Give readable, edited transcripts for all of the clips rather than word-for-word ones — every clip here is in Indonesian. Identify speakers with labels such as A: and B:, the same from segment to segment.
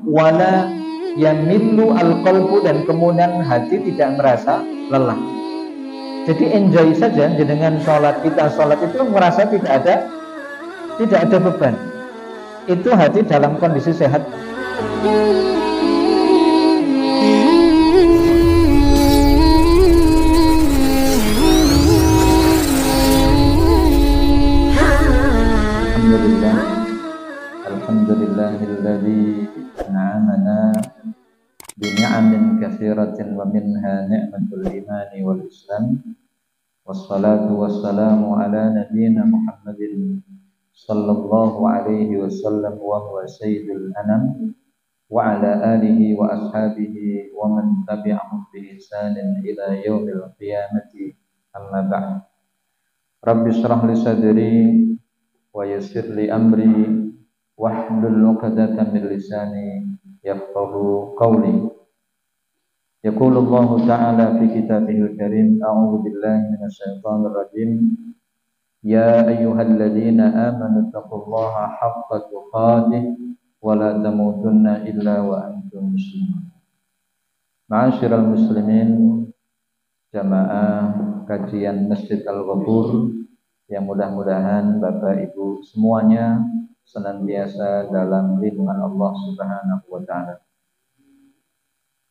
A: wala yamillu al-qalbu, dan kemudian hati tidak merasa lelah. Jadi enjoy saja dengan sholat. Kita sholat itu merasa tidak ada beban. Itu hati dalam kondisi sehat. Alhamdulillahilladzi an'amana bini'amin katsiratin wa minha ni'matul imani wal islam. Wassalatu wassalamu ala nabiyyina Muhammadin sallallahu alaihi wasallam wa huwa sayyidul anam wa ala alihi wa ashabihi wa man tabi'ahum bi ihsanin ila yaumil qiyamati, amma ba'd. Rabbi shrah li sadri wa yassir li amri wahlul 'uqdatam min lisani yafqahu qawli. Yaqulullahu ta'ala fi kitabihil karim, a'udzu billahi minasyaitonir rajim. Ya ayyuhalladzina amanu taqullaha haqqa tuqatih wa la tamutunna illa wa antum muslimun. Ma'asyiral muslimin, jamaah kajian Masjid Al-Ghafur, yang mudah-mudahan Bapak Ibu semuanya senantiasa dalam lindungan Allah Subhanahu wa ta'ala.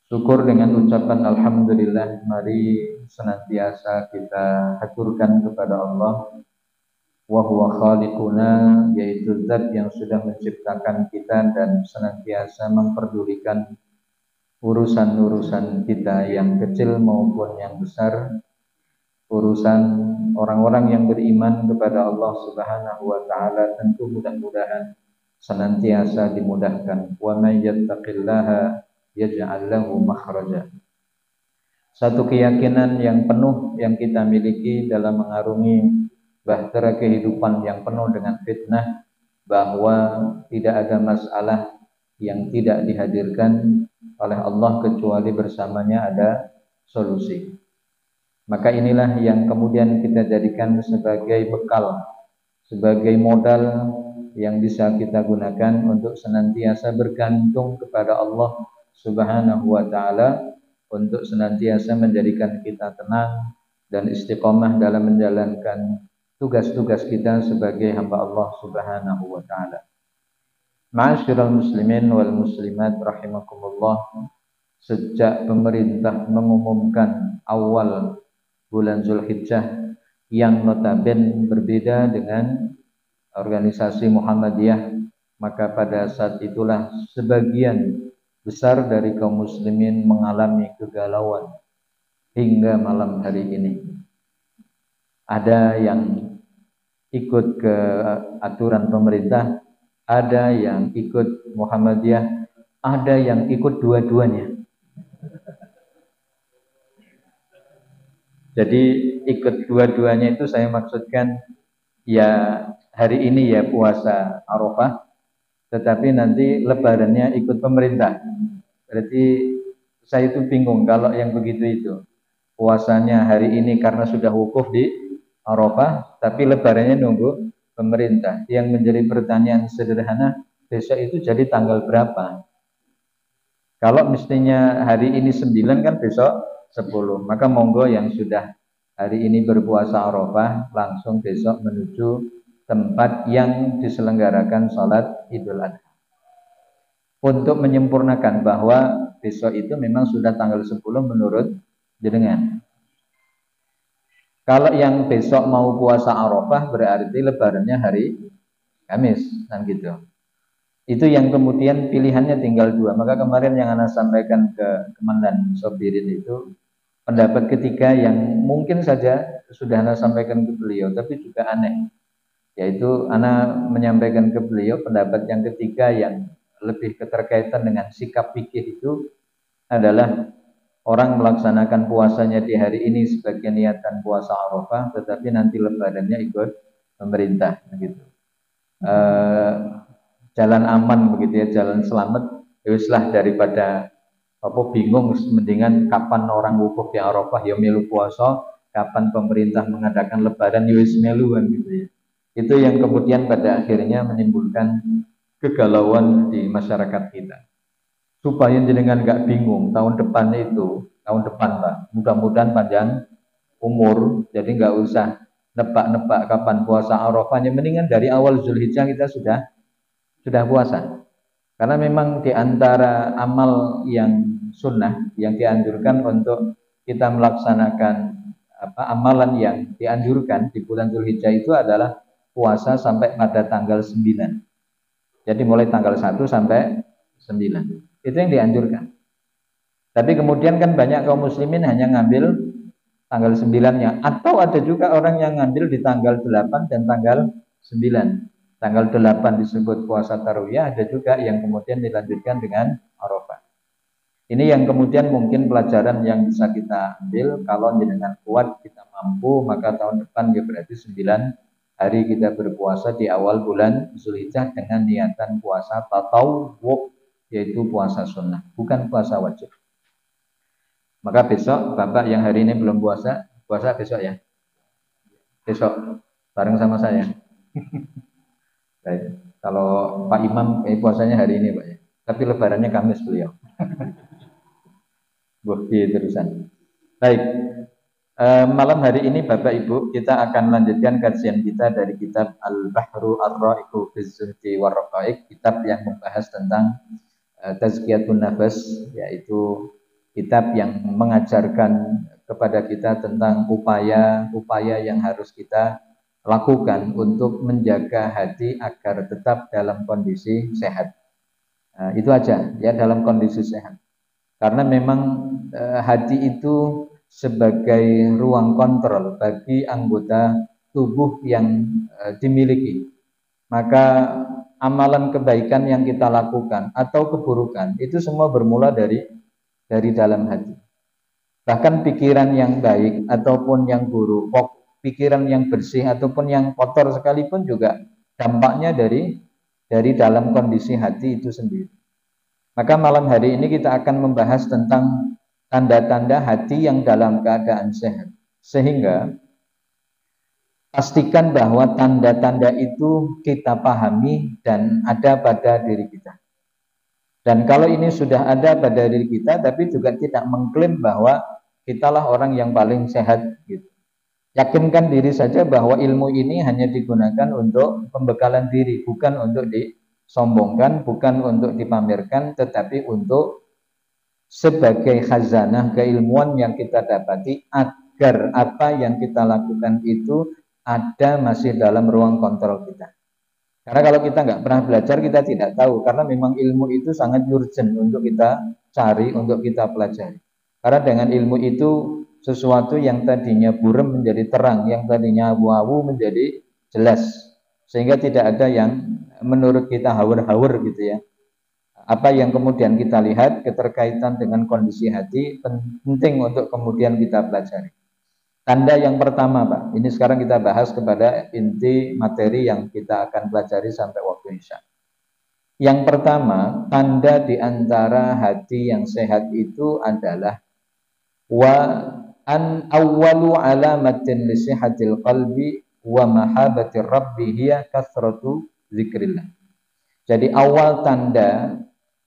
A: Syukur dengan ucapan alhamdulillah, mari senantiasa kita haturkan kepada Allah, wa huwa khaliquna, yaitu zat yang sudah menciptakan kita dan senantiasa memperdulikan urusan-urusan kita yang kecil maupun yang besar, urusan orang-orang yang beriman kepada Allah Subhanahu wa ta'ala. Tentu mudah-mudahan senantiasa dimudahkan. Wa may yattaqillaha yaj'al lahu makhraja. Satu keyakinan yang penuh yang kita miliki dalam mengarungi bahtera kehidupan yang penuh dengan fitnah, bahwa tidak ada masalah yang tidak dihadirkan oleh Allah kecuali bersamanya ada solusi. Maka inilah yang kemudian kita jadikan sebagai bekal, sebagai modal yang bisa kita gunakan untuk senantiasa bergantung kepada Allah Subhanahu wa ta'ala, untuk senantiasa menjadikan kita tenang dan istiqomah dalam menjalankan tugas-tugas kita sebagai hamba Allah Subhanahu wa ta'ala. Ma'asyiral muslimin wal muslimat rahimakumullah, sejak pemerintah mengumumkan awal bulan Zulhijjah yang notabene berbeda dengan organisasi Muhammadiyah, maka pada saat itulah sebagian besar dari kaum muslimin mengalami kegalauan hingga malam hari ini. Ada yang ikut ke aturan pemerintah, ada yang ikut Muhammadiyah, ada yang ikut dua-duanya. Jadi ikut dua-duanya itu saya maksudkan, ya hari ini ya puasa Arafah, tetapi nanti lebarannya ikut pemerintah. Berarti saya itu bingung kalau yang begitu itu. Puasanya hari ini karena sudah wukuf di Arafah, tapi lebarannya nunggu pemerintah. Yang menjadi pertanyaan sederhana, besok itu jadi tanggal berapa? Kalau mestinya hari ini 9 kan besok 10, maka monggo yang sudah hari ini berpuasa Arafah langsung besok menuju tempat yang diselenggarakan sholat Idul Adha, untuk menyempurnakan bahwa besok itu memang sudah tanggal 10 menurut jenengan. Kalau yang besok mau puasa Arafah berarti lebarannya hari Kamis, kan gitu. Itu yang kemudian pilihannya tinggal dua. Maka kemarin yang Ana sampaikan ke Komandan Sobirin itu pendapat ketiga yang mungkin saja sudah Ana sampaikan ke beliau, tapi juga aneh. Yaitu Ana menyampaikan ke beliau pendapat yang ketiga yang lebih keterkaitan dengan sikap fikih itu adalah orang melaksanakan puasanya di hari ini sebagai niatan puasa Arafah, tetapi nanti lebarannya ikut pemerintah, gitu. Jalan aman begitu ya, jalan selamat. Yuslah daripada bingung, mendingan kapan orang wukuf di Arafah ya melu puasa, kapan pemerintah mengadakan lebaran ya wis melu kan gitu ya. Itu yang kemudian pada akhirnya menimbulkan kegalauan di masyarakat kita. supaya jenengan nggak bingung tahun depan itu, tahun depan Pak, mudah-mudahan panjang umur, jadi nggak usah nebak-nebak kapan puasa Arafahnya, mendingan dari awal Zulhijjah kita sudah puasa. Karena memang di antara amal yang sunnah yang dianjurkan untuk kita melaksanakan amalan yang dianjurkan di bulan Zulhijjah itu adalah puasa sampai pada tanggal 9. Jadi mulai tanggal 1 sampai 9. Itu yang dianjurkan. Tapi kemudian kan banyak kaum muslimin hanya ngambil tanggal 9-nya, atau ada juga orang yang ngambil di tanggal 8 dan tanggal 9. Tanggal 8 disebut puasa Tarwiyah, ada juga yang kemudian dilanjutkan dengan Arafah. Ini yang kemudian mungkin pelajaran yang bisa kita ambil. Kalau dengan kuat kita mampu, maka tahun depan ya berarti 9 hari kita berpuasa di awal bulan Zulhijjah dengan niatan puasa tatawwu, yaitu puasa sunnah, bukan puasa wajib. Maka besok Bapak yang hari ini belum puasa, puasa besok ya. Besok bareng sama saya. Baik. Kalau Pak Imam puasanya hari ini Pak ya. Tapi lebarannya Kamis beliau. Bukti terusan. Baik. Malam hari ini Bapak Ibu kita akan lanjutkan kajian kita dari kitab Al-Bahru Ar-Ra'iqu fi Zuhdi war Raqaiq, kitab yang membahas tentang Tazkiyatun Nafas, yaitu kitab yang mengajarkan kepada kita tentang upaya-upaya yang harus kita lakukan untuk menjaga hati agar tetap dalam kondisi sehat. Itu aja ya, dalam kondisi sehat. Karena memang hati itu sebagai ruang kontrol bagi anggota tubuh yang dimiliki. Maka amalan kebaikan yang kita lakukan atau keburukan itu semua bermula dari dalam hati. Bahkan pikiran yang baik ataupun yang buruk, pikiran yang bersih ataupun yang kotor sekalipun juga dampaknya dari dalam kondisi hati itu sendiri. Maka malam hari ini kita akan membahas tentang tanda-tanda hati yang dalam keadaan sehat. Sehingga pastikan bahwa tanda-tanda itu kita pahami dan ada pada diri kita. Dan kalau ini sudah ada pada diri kita, tapi juga tidak mengklaim bahwa kitalah orang yang paling sehat gitu. Yakinkan diri saja bahwa ilmu ini hanya digunakan untuk pembekalan diri, bukan untuk disombongkan, bukan untuk dipamerkan, tetapi untuk sebagai khazanah keilmuan yang kita dapati agar apa yang kita lakukan itu ada masih dalam ruang kontrol kita. Karena kalau kita nggak pernah belajar, kita tidak tahu. Karena memang ilmu itu sangat urgent untuk kita cari, untuk kita pelajari. Karena dengan ilmu itu sesuatu yang tadinya buram menjadi terang, yang tadinya abu-abu menjadi jelas. Sehingga tidak ada yang menurut kita hawur-hawur gitu ya. Apa yang kemudian kita lihat keterkaitan dengan kondisi hati penting untuk kemudian kita pelajari. Tanda yang pertama Pak, ini sekarang kita bahas kepada inti materi yang kita akan pelajari sampai waktu Isya. Yang pertama, tanda di antara hati yang sehat itu adalah wa an awwalu alamatin li sihatil qalbi wa mahabati rabbi hiya kasratu zikrillah. Jadi awal tanda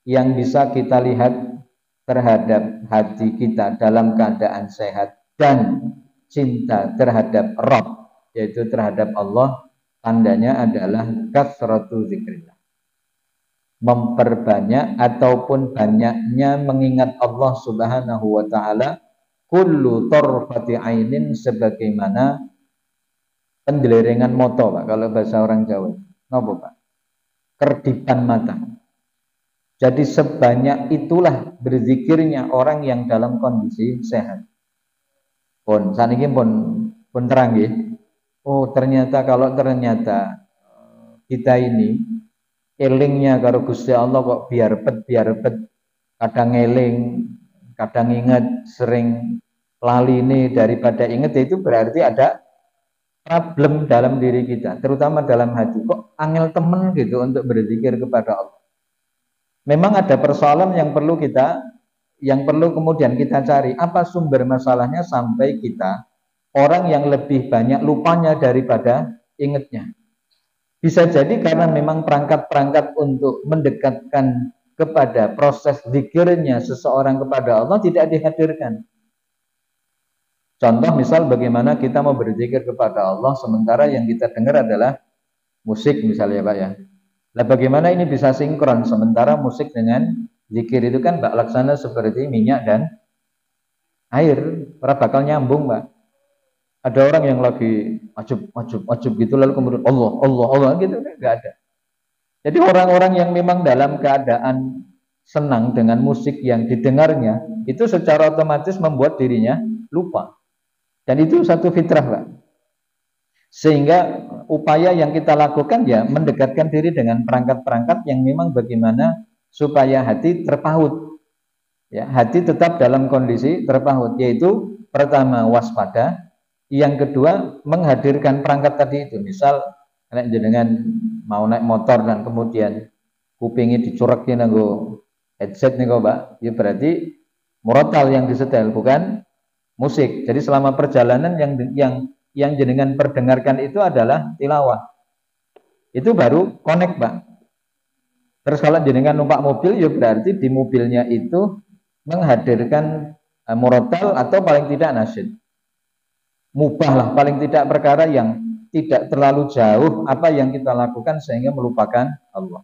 A: yang bisa kita lihat terhadap hati kita dalam keadaan sehat dan cinta terhadap Rabb, yaitu terhadap Allah, tandanya adalah kasratu zikrillah. Memperbanyak ataupun banyaknya mengingat Allah Subhanahu wa taala, kullu tarfati ainin, sebagaimana penjelerengan moto Pak, kalau bahasa orang Jawa. Napa Pak? Kerdipan mata. Jadi sebanyak itulah berzikirnya orang yang dalam kondisi sehat. Pun saniki pun terang ya. Oh ternyata kalau ternyata kita ini elingnya karo Gusti Allah kok biar pet kadang eling, kadang ingat, sering lali ini daripada ingat, itu berarti ada problem dalam diri kita, terutama dalam hati. Kok angel temen gitu untuk berzikir kepada Allah. Memang ada persoalan yang perlu kemudian kita cari, apa sumber masalahnya sampai kita orang yang lebih banyak lupanya daripada ingatnya. Bisa jadi karena memang perangkat-perangkat untuk mendekatkan kepada proses zikirnya seseorang kepada Allah tidak dihadirkan. Contoh misal bagaimana kita mau berzikir kepada Allah sementara yang kita dengar adalah musik misalnya Pak ya. Nah bagaimana ini bisa sinkron sementara musik dengan zikir itu kan Pak laksana seperti minyak dan air, ora bakal nyambung Pak. Ada orang yang lagi ajub gitu lalu kemudian Allah gitu enggak ada. Jadi orang-orang yang memang dalam keadaan senang dengan musik yang didengarnya itu secara otomatis membuat dirinya lupa. Dan itu satu fitrah Pak. Sehingga upaya yang kita lakukan ya mendekatkan diri dengan perangkat-perangkat yang memang bagaimana supaya hati terpaut. Ya, hati tetap dalam kondisi terpaut, yaitu pertama waspada, yang kedua menghadirkan perangkat tadi itu. Misal nek jenengan mau naik motor dan kemudian kupingnya dicurekin nggo headset nih Pak, ya berarti murotal yang disetel bukan musik. Jadi selama perjalanan yang jenengan perdengarkan itu adalah tilawah. Itu baru connect, Pak. Terus kalau jenengan numpak mobil ya berarti di mobilnya itu menghadirkan murotal atau paling tidak nasyid. Mubah lah paling tidak perkara yang tidak terlalu jauh apa yang kita lakukan sehingga melupakan Allah.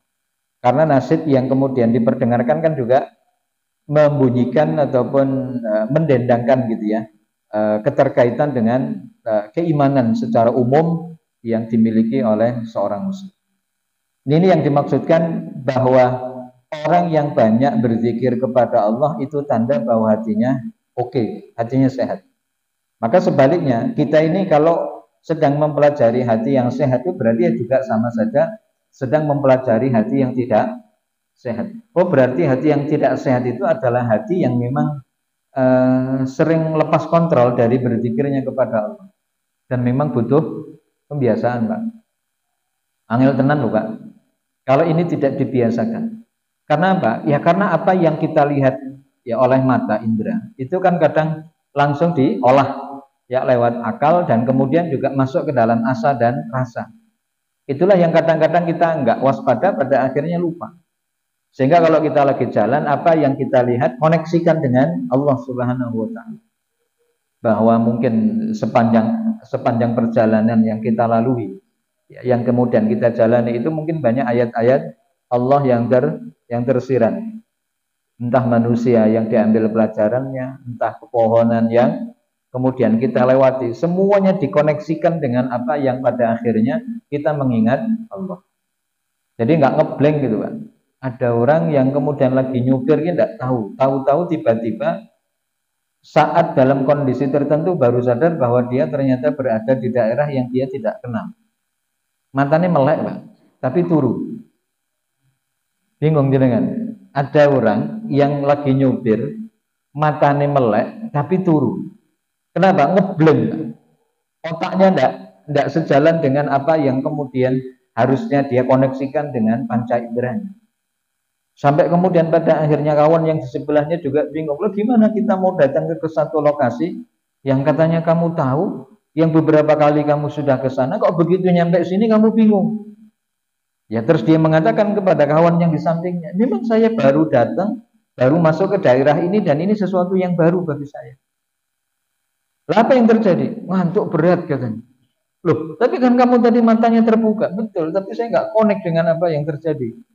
A: Karena nasyid yang kemudian diperdengarkan kan juga membunyikan ataupun mendendangkan gitu ya keterkaitan dengan keimanan secara umum yang dimiliki oleh seorang muslim. Ini yang dimaksudkan bahwa orang yang banyak berzikir kepada Allah itu tanda bahwa hatinya oke, hatinya sehat. Maka sebaliknya kita ini kalau sedang mempelajari hati yang sehat itu berarti juga sama saja sedang mempelajari hati yang tidak sehat. Oh berarti hati yang tidak sehat itu adalah hati yang memang sering lepas kontrol dari berzikirnya kepada Allah dan memang butuh pembiasaan Pak. Angel tenan loh Pak. Kalau ini tidak dibiasakan. Karena apa? Ya karena apa yang kita lihat ya oleh mata indera itu kan kadang langsung diolah ya lewat akal dan kemudian juga masuk ke dalam asa dan rasa. Itulah yang kadang-kadang kita enggak waspada pada akhirnya lupa. Sehingga kalau kita lagi jalan, apa yang kita lihat koneksikan dengan Allah Subhanahu wa taala. Bahwa mungkin sepanjang perjalanan yang kita lalui, ya, yang kemudian kita jalani itu mungkin banyak ayat-ayat Allah yang tersirat. Entah manusia yang diambil pelajarannya, entah pepohonan yang kemudian kita lewati, semuanya dikoneksikan dengan apa yang pada akhirnya kita mengingat Allah. Jadi nggak ngeblank gitu Pak. Ada orang yang kemudian lagi nyupir tidak tahu tiba-tiba saat dalam kondisi tertentu baru sadar bahwa dia ternyata berada di daerah yang dia tidak kenal. Matanya melek Pak, tapi turu. Bingung jenengan. Ada orang yang lagi nyupir, matanya melek tapi turu. Kenapa? Ngeblank. Otaknya tidak sejalan dengan apa yang kemudian harusnya dia koneksikan dengan panca inderanya. Sampai kemudian pada akhirnya kawan yang di sebelahnya juga bingung, loh gimana kita mau datang ke satu lokasi yang katanya kamu tahu, yang beberapa kali kamu sudah ke sana, kok begitu nyampe sini kamu bingung. Ya terus dia mengatakan kepada kawan yang di sampingnya, memang saya baru datang, baru masuk ke daerah ini dan ini sesuatu yang baru bagi saya. Lah apa yang terjadi? Ngantuk berat katanya. Loh, tapi kan kamu tadi matanya terbuka, betul, tapi saya nggak connect dengan apa yang terjadi.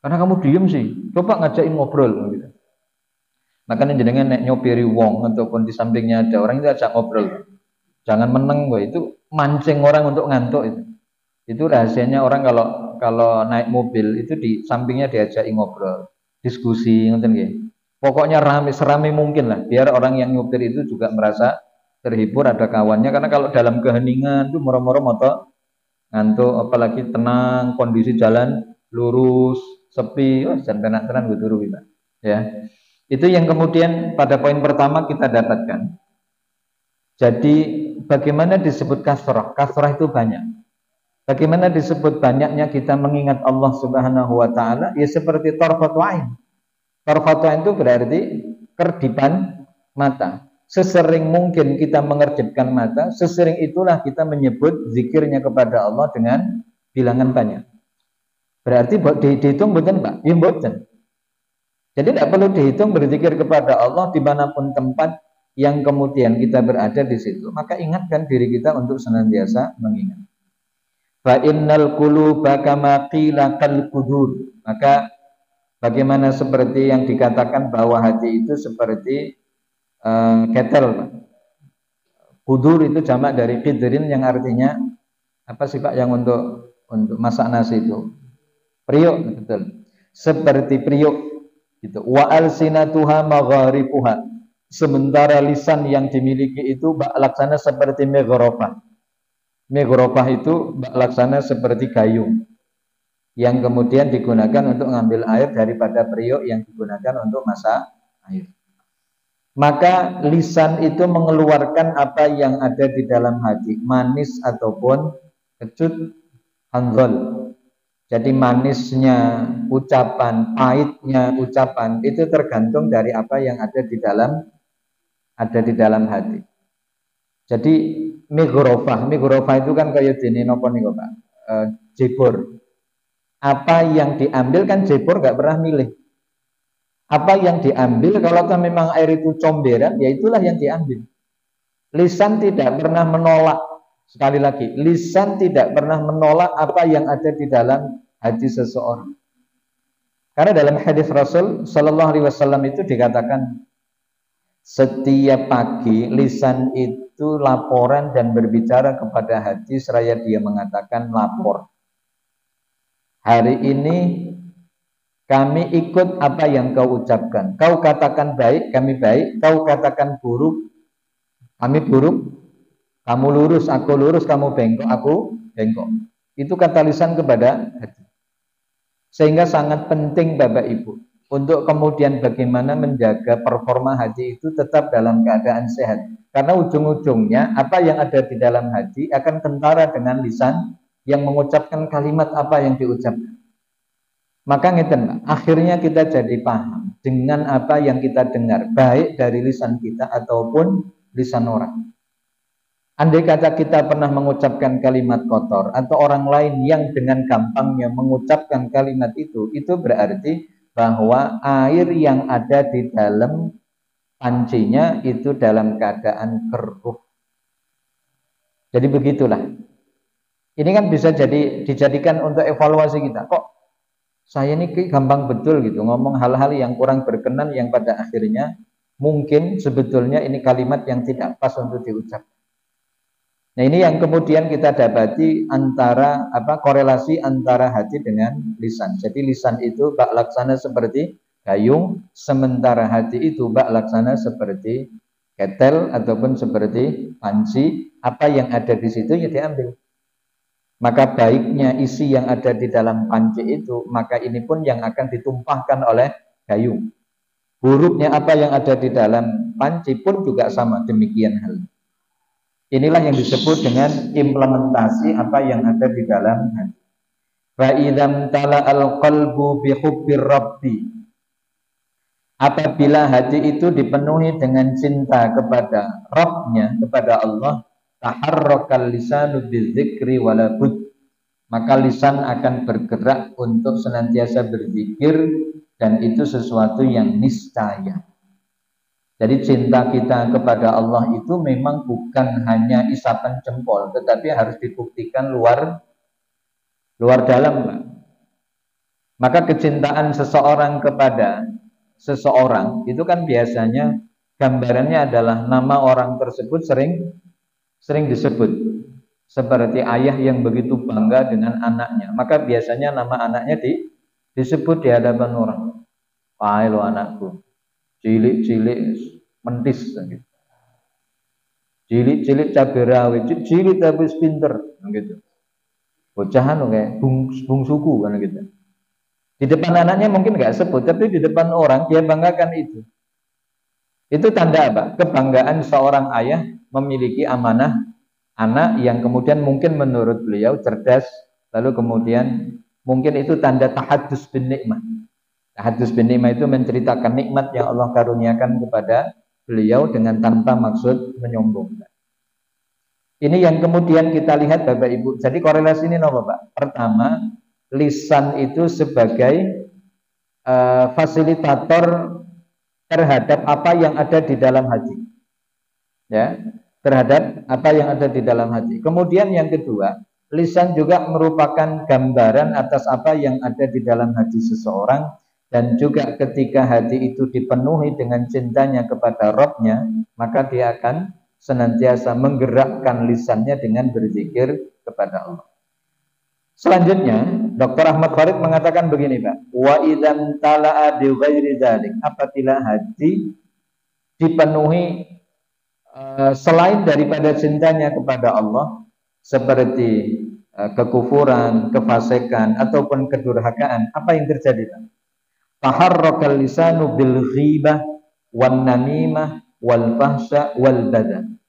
A: Karena kamu diem sih, coba ngajakin ngobrol gitu. Makanya jenengan nek nyopiri wong ataupun di sampingnya ada orang itu ajak ngobrol. Jangan meneng gue, itu mancing orang untuk ngantuk itu. Itu rahasianya orang kalau naik mobil itu di sampingnya diajak ngobrol, diskusi ngoten nggih. Pokoknya serame mungkin lah biar orang yang nyopir itu juga merasa terhibur ada kawannya karena kalau dalam keheningan itu moro-moro moto ngantuk apalagi tenang kondisi jalan lurus sepi, jangan tenan gue turu kita. Ya, itu yang kemudian pada poin pertama kita dapatkan. Jadi bagaimana disebut kasrah? Kasrah itu banyak. Bagaimana disebut banyaknya kita mengingat Allah Subhanahu Wa Taala? Ya seperti tarfatu ain. Tarfatu ain itu berarti kerdipan mata. Sesering mungkin kita mengerjipkan mata, sesering itulah kita menyebut zikirnya kepada Allah dengan bilangan banyak. Berarti dihitung betul Pak? Ya betul. Jadi tidak perlu dihitung berzikir kepada Allah dimanapun tempat yang kemudian kita berada di situ. Maka ingatkan diri kita untuk senantiasa mengingat. Fa innal quluba kama qila kal qudur. Maka bagaimana seperti yang dikatakan bahwa hati itu seperti ketel. Kudur itu jamak dari qidrin yang artinya apa sih Pak yang untuk masak nasi itu? Priuk, betul. Seperti priuk gitu. Wa alsinatuha magharifuha. Sementara lisan yang dimiliki itu bak laksana seperti meghrofah. Meghrofah itu bak laksana seperti gayung yang kemudian digunakan untuk mengambil air daripada periuk yang digunakan untuk masak air. Maka lisan itu mengeluarkan apa yang ada di dalam hati, manis ataupun kecut, hanzol. Jadi manisnya ucapan, pahitnya ucapan itu tergantung dari apa yang ada di dalam hati. Jadi migrofah itu kan kayak dene napa niku Pak? Jebor. Apa yang diambil kan jebor nggak pernah milih. Apa yang diambil kalau memang air itu comberan, ya itulah yang diambil. Lisan tidak pernah menolak. Sekali lagi, lisan tidak pernah menolak apa yang ada di dalam hati seseorang. Karena dalam hadis Rasul Shallallahu Alaihi Wasallam itu dikatakan setiap pagi lisan itu laporan dan berbicara kepada hati seraya dia mengatakan lapor. Hari ini kami ikut apa yang kau ucapkan. Kau katakan baik, kami baik. Kau katakan buruk, kami buruk. Kamu lurus, aku lurus, kamu bengkok, aku bengkok. Itu kata lisan kepada hati. Sehingga sangat penting Bapak Ibu untuk kemudian bagaimana menjaga performa hati itu tetap dalam keadaan sehat. Karena ujung-ujungnya apa yang ada di dalam hati akan kentara dengan lisan yang mengucapkan kalimat apa yang diucapkan. Maka ngeten, akhirnya kita jadi paham dengan apa yang kita dengar, baik dari lisan kita ataupun lisan orang. Andai kata kita pernah mengucapkan kalimat kotor atau orang lain yang dengan gampangnya mengucapkan kalimat itu berarti bahwa air yang ada di dalam pancinya itu dalam keadaan keruh. Jadi begitulah. Ini kan bisa dijadikan untuk evaluasi kita. Kok saya ini gampang betul gitu ngomong hal-hal yang kurang berkenan yang pada akhirnya mungkin sebetulnya ini kalimat yang tidak pas untuk diucapkan. Nah ini yang kemudian kita dapati antara korelasi antara hati dengan lisan. Jadi lisan itu bak laksana seperti gayung, sementara hati itu bak laksana seperti ketel ataupun seperti panci. Apa yang ada di situ ya diambil. Maka baiknya isi yang ada di dalam panci itu, maka ini pun yang akan ditumpahkan oleh gayung. Buruknya apa yang ada di dalam panci pun juga sama demikian hal. Inilah yang disebut dengan implementasi apa yang ada di dalam hati. Fa idzam tala'al qalbu bi hubbir rabbi. Apabila hati itu dipenuhi dengan cinta kepada Rabb-nya, kepada Allah, taharrakal lisanu bidzikri wala bud. Maka lisan akan bergerak untuk senantiasa berzikir dan itu sesuatu yang niscaya. Jadi cinta kita kepada Allah itu memang bukan hanya isapan jempol, tetapi harus dibuktikan luar dalam. Maka kecintaan seseorang kepada seseorang itu kan biasanya gambarannya adalah nama orang tersebut sering disebut. Seperti ayah yang begitu bangga dengan anaknya, maka biasanya nama anaknya disebut di hadapan orang. Pai lo anakku, cilik-cilik mentis gitu. Cilik-cilik cabai rawit, cilik tapi pinter gitu. Bocahan kayak bungsuku kan gitu. Di depan anaknya mungkin nggak sebut, tapi di depan orang dia banggakan itu. Itu tanda apa? Kebanggaan seorang ayah memiliki amanah anak yang kemudian mungkin menurut beliau cerdas, lalu kemudian mungkin itu tanda tahaddus bin nikmah. Tahaddus bin nikmah itu menceritakan nikmat yang Allah karuniakan kepada beliau dengan tanpa maksud menyombongkan. Ini yang kemudian kita lihat Bapak Ibu. Jadi korelasi ini apa Pak? Pertama, lisan itu sebagai fasilitator terhadap apa yang ada di dalam hati, ya, terhadap apa yang ada di dalam hati. Kemudian yang kedua, lisan juga merupakan gambaran atas apa yang ada di dalam hati seseorang, dan juga ketika hati itu dipenuhi dengan cintanya kepada Rabb-nya, maka dia akan senantiasa menggerakkan lisannya dengan berzikir kepada Allah. Selanjutnya, Dr. Ahmad Farid mengatakan begini, Pak. Wa idzan tala'a bi ghairi dzalik, apabila hati dipenuhi selain daripada cintanya kepada Allah, seperti kekufuran, kefasikan ataupun kedurhakaan, apa yang terjadi, Pak? Taharrakal lisanu bil ghibah wan namimah wal fahsya wal badan.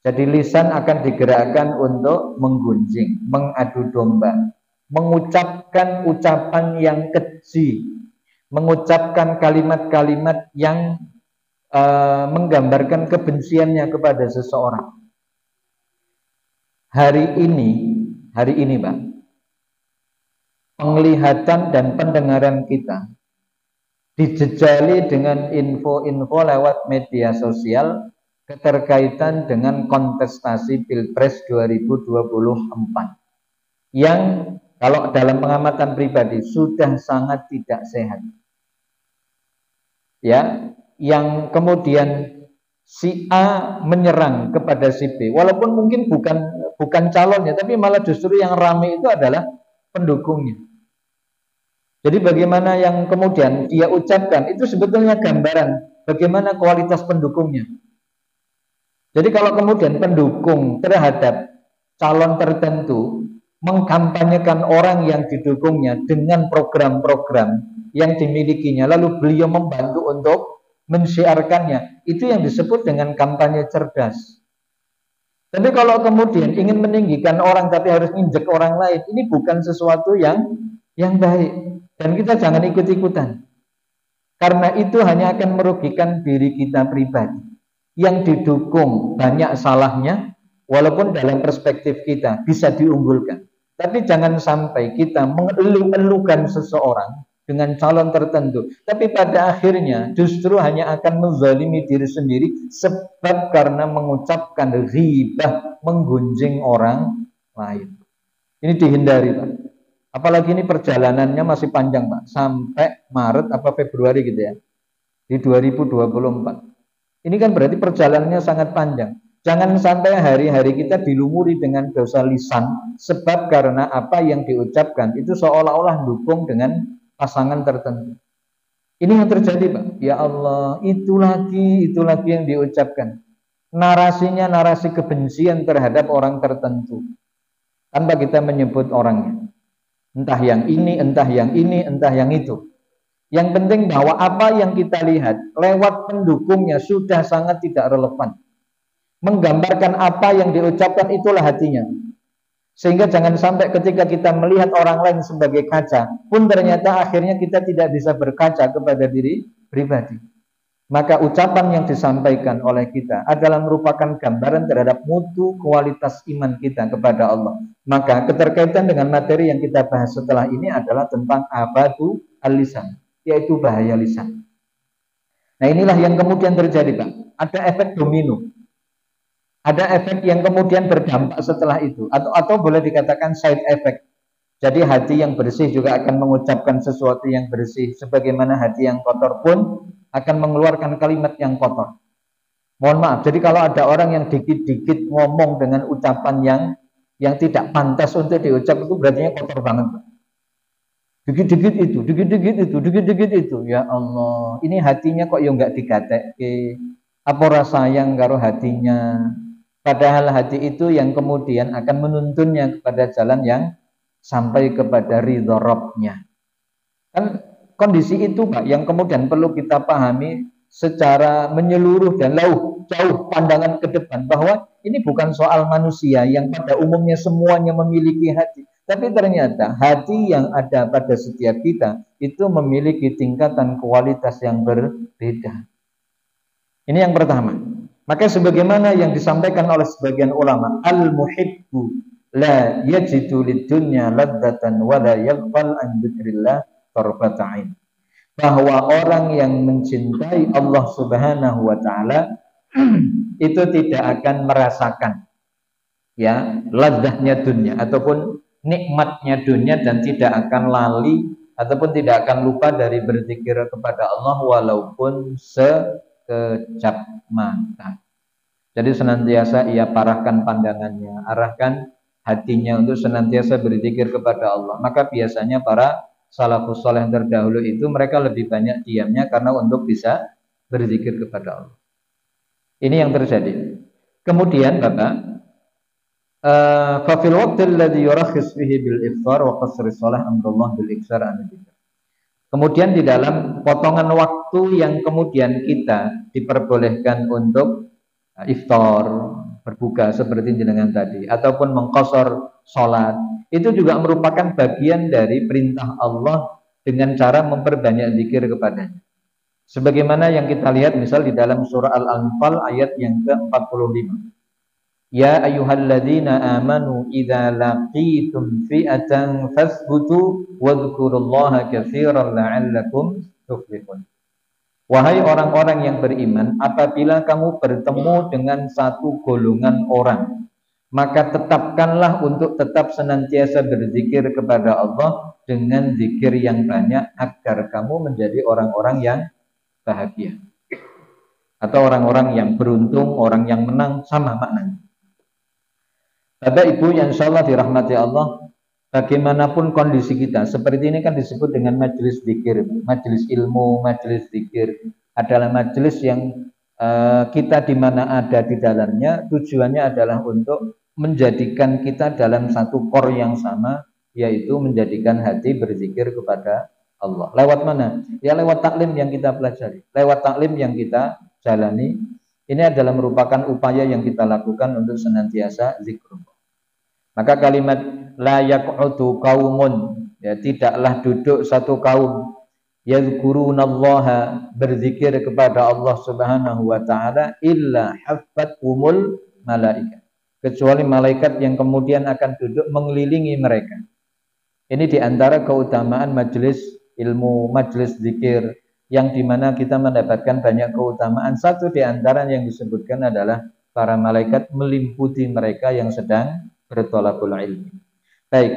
A: Jadi lisan akan digerakkan untuk menggunjing, mengadu domba, mengucapkan ucapan yang keji, mengucapkan kalimat-kalimat yang menggambarkan kebenciannya kepada seseorang. Hari ini Pak, penglihatan dan pendengaran kita dijejali dengan info-info lewat media sosial keterkaitan dengan kontestasi Pilpres 2024 yang kalau dalam pengamatan pribadi sudah sangat tidak sehat, ya, yang kemudian si A menyerang kepada si B, walaupun mungkin bukan calonnya, tapi malah justru yang ramai itu adalah pendukungnya. Jadi bagaimana yang kemudian dia ucapkan itu sebetulnya gambaran bagaimana kualitas pendukungnya. Jadi kalau kemudian pendukung terhadap calon tertentu mengkampanyekan orang yang didukungnya dengan program-program yang dimilikinya, lalu beliau membantu untuk mensiarkannya, itu yang disebut dengan kampanye cerdas. Tapi kalau kemudian ingin meninggikan orang tapi harus injek orang lain, ini bukan sesuatu yang baik, dan kita jangan ikut-ikutan, karena itu hanya akan merugikan diri kita pribadi. Yang didukung banyak salahnya, walaupun dalam perspektif kita bisa diunggulkan, tapi jangan sampai kita mengeluh-elukan seseorang dengan calon tertentu, tapi pada akhirnya justru hanya akan menzalimi diri sendiri, sebab karena mengucapkan ghibah, menggunjing orang lain. Ini dihindari, Pak. Apalagi ini perjalanannya masih panjang, Pak, sampai Maret apa Februari gitu ya, di 2024. Ini kan berarti perjalanannya sangat panjang. Jangan sampai hari-hari kita dilumuri dengan dosa lisan, sebab karena apa yang diucapkan itu seolah-olah dukung dengan pasangan tertentu. Ini yang terjadi, Pak. Ya Allah, itu lagi yang diucapkan. Narasinya narasi kebencian terhadap orang tertentu, tanpa kita menyebut orangnya. Entah yang ini, entah yang ini, entah yang itu. Yang penting bahwa apa yang kita lihat lewat pendukungnya sudah sangat tidak relevan. Menggambarkan apa yang diucapkan itulah hatinya. Sehingga jangan sampai ketika kita melihat orang lain sebagai kaca, pun ternyata akhirnya kita tidak bisa berkaca kepada diri pribadi. Maka ucapan yang disampaikan oleh kita adalah merupakan gambaran terhadap mutu kualitas iman kita kepada Allah. Maka keterkaitan dengan materi yang kita bahas setelah ini adalah tentang abadu al-lisan, yaitu bahaya lisan. Nah, inilah yang kemudian terjadi, Pak. Ada efek domino. Ada efek yang kemudian berdampak setelah itu, atau boleh dikatakan side effect. Jadi hati yang bersih juga akan mengucapkan sesuatu yang bersih, sebagaimana hati yang kotor pun akan mengeluarkan kalimat yang kotor. Mohon maaf, jadi kalau ada orang yang dikit-dikit ngomong dengan ucapan yang tidak pantas untuk diucap, itu berarti kotor banget, Pak. Dikit-dikit itu, ya Allah, ini hatinya kok ya nggak digatek, apa rasa sayang karo hatinya, padahal hati itu yang kemudian akan menuntunnya kepada jalan yang sampai kepada ridha Rabb-nya. Kan kondisi itu, Pak, yang kemudian perlu kita pahami secara menyeluruh dan jauh pandangan ke depan, bahwa ini bukan soal manusia yang pada umumnya semuanya memiliki hati. Tapi ternyata hati yang ada pada setiap kita itu memiliki tingkatan kualitas yang berbeda. Ini yang pertama. Maka sebagaimana yang disampaikan oleh sebagian ulama, al-muhibbu la yajidu lid-dunya ladzatan wa la yaghfal an dzikrillah tarfata'in. bahwa orang yang mencintai Allah Subhanahu wa taala itu tidak akan merasakan ya lezatnya dunia ataupun nikmatnya dunia, dan tidak akan lali ataupun tidak akan lupa dari berzikir kepada Allah walaupun sekejap mata. Jadi senantiasa ia parahkan pandangannya, arahkan hatinya untuk senantiasa berzikir kepada Allah. Maka biasanya para salafus saleh terdahulu itu mereka lebih banyak diamnya karena untuk bisa berzikir kepada Allah. Ini yang terjadi. Kemudian Bapak, fa fil waqtil ladzi yurakhis fihi bil iftar wa qasri shalah amrullah bil iksar an dzikr. Kemudian di dalam potongan waktu yang kemudian kita diperbolehkan untuk iftar, berbuka seperti jenengan tadi, ataupun mengqasar sholat, itu juga merupakan bagian dari perintah Allah dengan cara memperbanyak zikir kepadanya. Sebagaimana yang kita lihat misal di dalam surah Al-Anfal ayat yang ke-45. Ya ayyuhalladzina amanu idza laqitum fi'atan fasbutu wadhkurullaha katsiran la'allakum tuflihun. Wahai orang-orang yang beriman, apabila kamu bertemu dengan satu golongan orang, maka tetapkanlah untuk tetap senantiasa berzikir kepada Allah dengan zikir yang banyak agar kamu menjadi orang-orang yang bahagia atau orang-orang yang beruntung, orang yang menang, sama maknanya. Bapak Ibu yang insya Allah dirahmati Allah, bagaimanapun kondisi kita, seperti ini kan disebut dengan majelis zikir, majelis ilmu, majelis zikir adalah majelis yang kita di mana ada di dalamnya, tujuannya adalah untuk menjadikan kita dalam satu core yang sama, yaitu menjadikan hati berzikir kepada Allah. Lewat mana? Ya lewat taklim yang kita pelajari, lewat taklim yang kita jalani. Ini adalah merupakan upaya yang kita lakukan untuk senantiasa zikrullah. Maka kalimat la yaq'udu qaumun, ya tidaklah duduk satu kaum yadhkurunallaha, berzikir kepada Allah Subhanahu wa taala, illa haffathumul malaikat, kecuali malaikat yang kemudian akan duduk mengelilingi mereka. Ini diantara keutamaan majelis ilmu, majelis zikir, yang dimana kita mendapatkan banyak keutamaan. Satu diantara yang disebutkan adalah para malaikat meliputi mereka yang sedang bertolabul ilmi. Baik,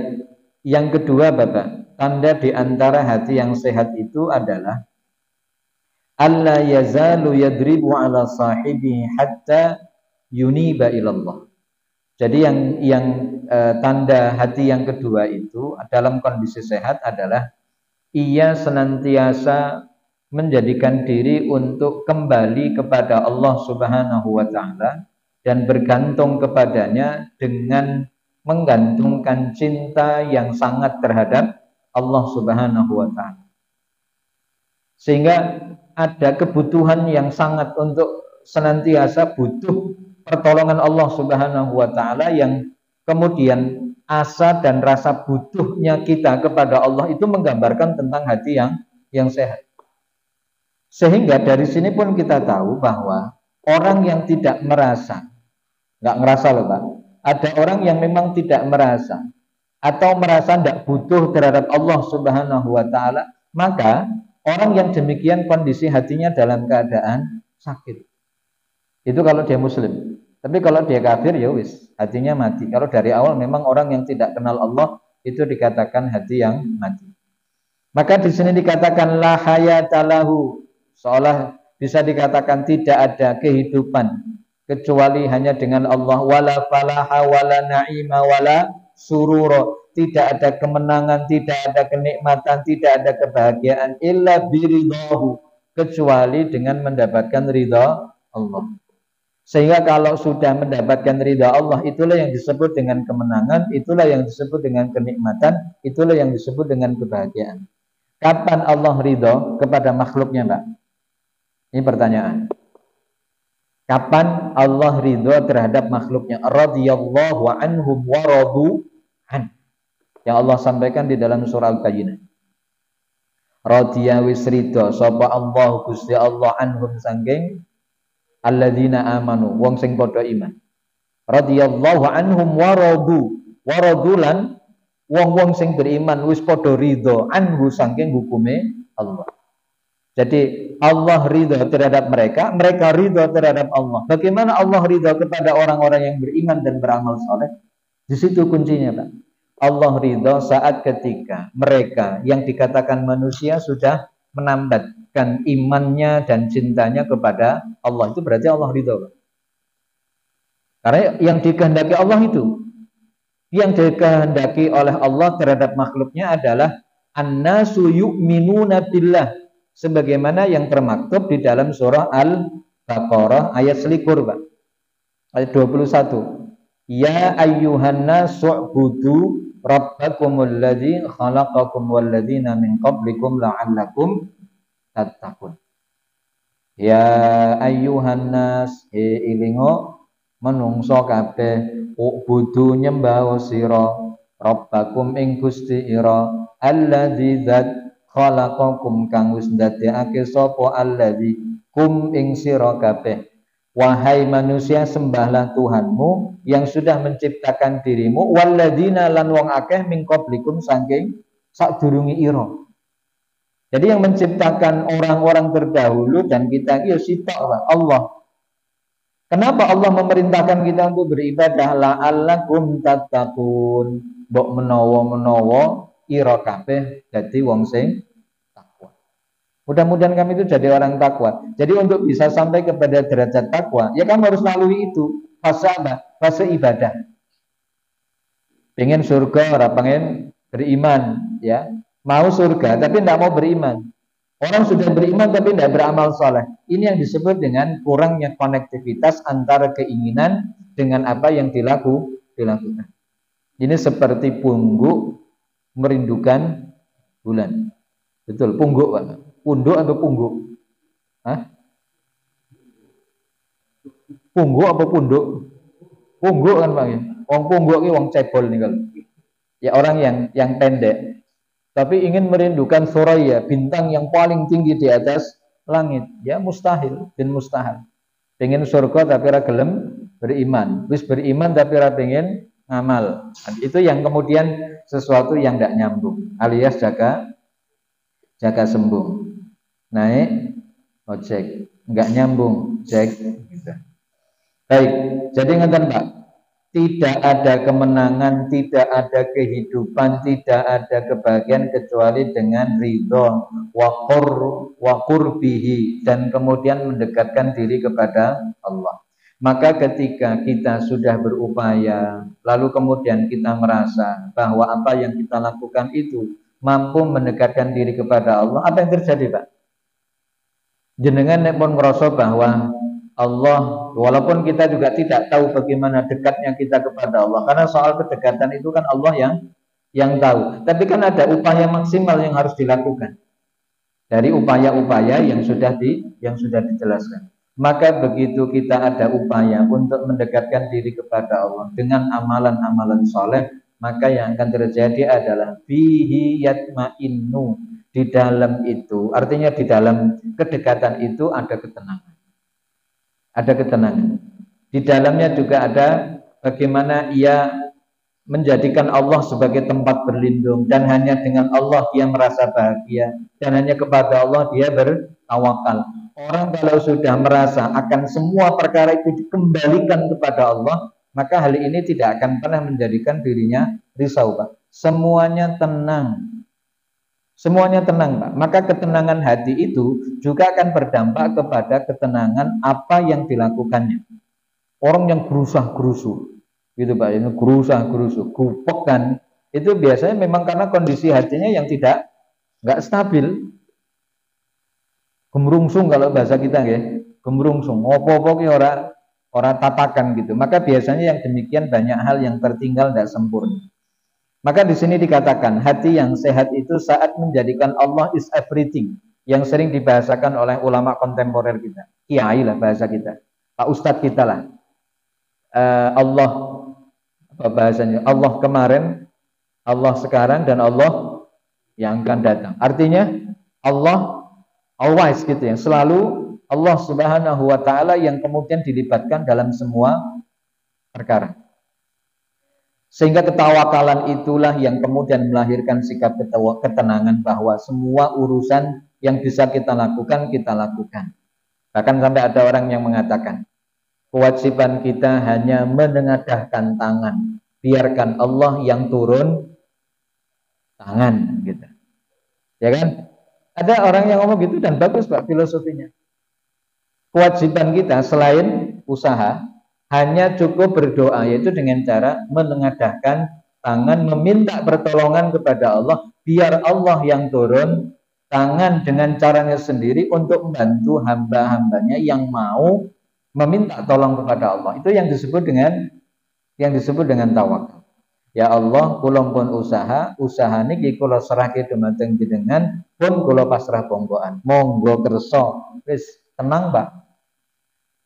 A: yang kedua Bapak, tanda di antara hati yang sehat itu adalah alla yazalu yadribu ala sahibi hatta yuniba ilallah. Jadi yang tanda hati yang kedua itu dalam kondisi sehat adalah ia senantiasa menjadikan diri untuk kembali kepada Allah Subhanahu wa taala dan bergantung kepadanya dengan menggantungkan cinta yang sangat terhadap Allah Subhanahu wa taala. Sehingga ada kebutuhan yang sangat untuk senantiasa butuh pertolongan Allah Subhanahu wa taala, yang kemudian asa dan rasa butuhnya kita kepada Allah itu menggambarkan tentang hati yang sehat. Sehingga dari sini pun kita tahu bahwa orang yang tidak merasa, nggak ngerasa loh Pak, ada orang yang memang tidak merasa atau merasa tidak butuh terhadap Allah Subhanahu wa taala, maka orang yang demikian kondisi hatinya dalam keadaan sakit. Itu kalau dia muslim. Tapi kalau dia kafir ya wis, hatinya mati. Kalau dari awal memang orang yang tidak kenal Allah itu dikatakan hati yang mati. Maka di sini dikatakan la hayatalahu, seolah bisa dikatakan tidak ada kehidupan kecuali hanya dengan Allah. Wala falaha wala na'ima wala surura, tidak ada kemenangan, tidak ada kenikmatan, tidak ada kebahagiaan illa biridahu, kecuali dengan mendapatkan ridha Allah. Sehingga kalau sudah mendapatkan ridha Allah, itulah yang disebut dengan kemenangan, itulah yang disebut dengan kenikmatan, itulah yang disebut dengan kebahagiaan. Kapan Allah ridha kepada makhluknya, Mbak? Ini pertanyaan. Kapan Allah ridha terhadap makhluknya? Radhiyallahu anhum wa radu an. Yang Allah sampaikan di dalam surah Al-Bayyinah. Radhiya wis ridha sapa Allah Gusti Allah anhum sangking alladzina amanu, wong sing padha iman. Radhiyallahu anhum wa radulan, wong-wong sing beriman wis padha ridha anhu sangking hukume Allah. Jadi Allah ridho terhadap mereka, mereka ridho terhadap Allah. Bagaimana Allah ridho kepada orang-orang yang beriman dan beramal soleh? Di situ kuncinya, Pak. Allah ridho saat ketika mereka yang dikatakan manusia sudah menambatkan imannya dan cintanya kepada Allah. Itu berarti Allah ridho, Pak. Karena yang dikehendaki Allah itu, yang dikehendaki oleh Allah terhadap makhluknya adalah annasu yu'minuna billah, sebagaimana yang termaktub di dalam surah Al-Baqarah ayat selikur, Pak. Ayat 21. Ya ayyuhan nasu'budu rabbakumul ladzi khalaqakum wal ladzina min qablikum la'allakum tattaqun. Ya ayyuhan nas, ilingo menungso kabeh, ubudu nyembah sira rabbakum ing Gusti ira alladzi dzat khalaqakum kang wis ndadekake sapa alladzi kum ing sira kabeh. Wahai manusia, sembahlah Tuhanmu yang sudah menciptakan dirimu, walladzina lan wong akeh min qablikum saking sadurunge ira. Jadi yang menciptakan orang-orang terdahulu dan kita ya sitok Allah. Kenapa Allah memerintahkan kita untuk beribadah? La'allakum tattaqun. Mbok menawa-menawa ira kabeh dadi wong sing takwa. Mudah-mudahan kami itu jadi orang takwa. Jadi untuk bisa sampai kepada derajat takwa, ya kamu harus lalui itu. Fase apa? Fase ibadah. Pengen surga, orang pengen beriman, ya. Mau surga tapi tidak mau beriman. Orang sudah beriman tapi tidak beramal soleh. Ini yang disebut dengan kurangnya konektivitas antara keinginan dengan apa yang dilakukan. Ini seperti pungguk merindukan bulan. Betul, pungguk, Pak. Punduk atau pungguk? Hah? Pungguk apa punduk? Pungguk kan, Pak. Wong pungguk ini wong cebol nih kalau. Ya orang yang pendek. Tapi ingin merindukan Suraya, bintang yang paling tinggi di atas langit. Ya mustahil, bin mustahil. Pengen surga tapi ra gelem beriman. Wis beriman tapi ra pengen ngamal. Dan itu yang kemudian sesuatu yang tidak nyambung. Alias jaga sembung. Naik ojek, enggak nyambung, cek. Baik, jadi ngeten Pak. Tidak ada kemenangan, tidak ada kehidupan, tidak ada kebahagiaan kecuali dengan ridho wa qurbihi dan kemudian mendekatkan diri kepada Allah. Maka ketika kita sudah berupaya, lalu kemudian kita merasa bahwa apa yang kita lakukan itu mampu mendekatkan diri kepada Allah, apa yang terjadi, Pak? Jenengan pun merasa bahwa Allah, walaupun kita juga tidak tahu bagaimana dekatnya kita kepada Allah, karena soal kedekatan itu kan Allah yang tahu. Tapi kan ada upaya maksimal yang harus dilakukan dari upaya-upaya yang sudah dijelaskan. Maka begitu kita ada upaya untuk mendekatkan diri kepada Allah dengan amalan-amalan soleh, maka yang akan terjadi adalah bihi yatma'innu. Di dalam itu, artinya di dalam kedekatan itu ada ketenangan. Ada ketenangan. Di dalamnya juga ada bagaimana ia menjadikan Allah sebagai tempat berlindung dan hanya dengan Allah dia merasa bahagia dan hanya kepada Allah dia bertawakal. Orang kalau sudah merasa akan semua perkara itu dikembalikan kepada Allah, maka hal ini tidak akan pernah menjadikan dirinya risau, Pak. Semuanya tenang. Semuanya tenang, Pak. Maka ketenangan hati itu juga akan berdampak kepada ketenangan apa yang dilakukannya. Orang yang gerusah-gerusu, gitu Pak, ini gerusah-gerusu, gupek kan, itu biasanya memang karena kondisi hatinya yang nggak stabil. Gemrungsung kalau bahasa kita ya, gemrungsung, opo-opo ki ora tatakan gitu. Maka biasanya yang demikian banyak hal yang tertinggal tidak sempurna. Maka di sini dikatakan hati yang sehat itu saat menjadikan Allah is everything, yang sering dibahasakan oleh ulama kontemporer kita, kiai lah bahasa kita, Pak Ustadz kita lah. Allah apa bahasanya? Allah kemarin, Allah sekarang, dan Allah yang akan datang. Artinya Allah always gitu ya, selalu Allah Subhanahu wa taala yang kemudian dilibatkan dalam semua perkara. Sehingga ketawakalan itulah yang kemudian melahirkan sikap ketenangan bahwa semua urusan yang bisa kita lakukan, kita lakukan. Bahkan sampai ada orang yang mengatakan, kewajiban kita hanya menengadahkan tangan, biarkan Allah yang turun tangan, gitu. Ya kan? Ada orang yang ngomong gitu dan bagus Pak filosofinya. Kewajiban kita selain usaha hanya cukup berdoa, yaitu dengan cara menengadahkan tangan, meminta pertolongan kepada Allah, biar Allah yang turun tangan dengan caranya sendiri untuk membantu hamba-hambanya yang mau meminta tolong kepada Allah. Itu yang disebut dengan tawakal. Ya Allah, kula pun usaha niki kula serahke dumateng jenengan, pun kula pasrah ponggoan. Monggo kersa. Wis tenang, Pak.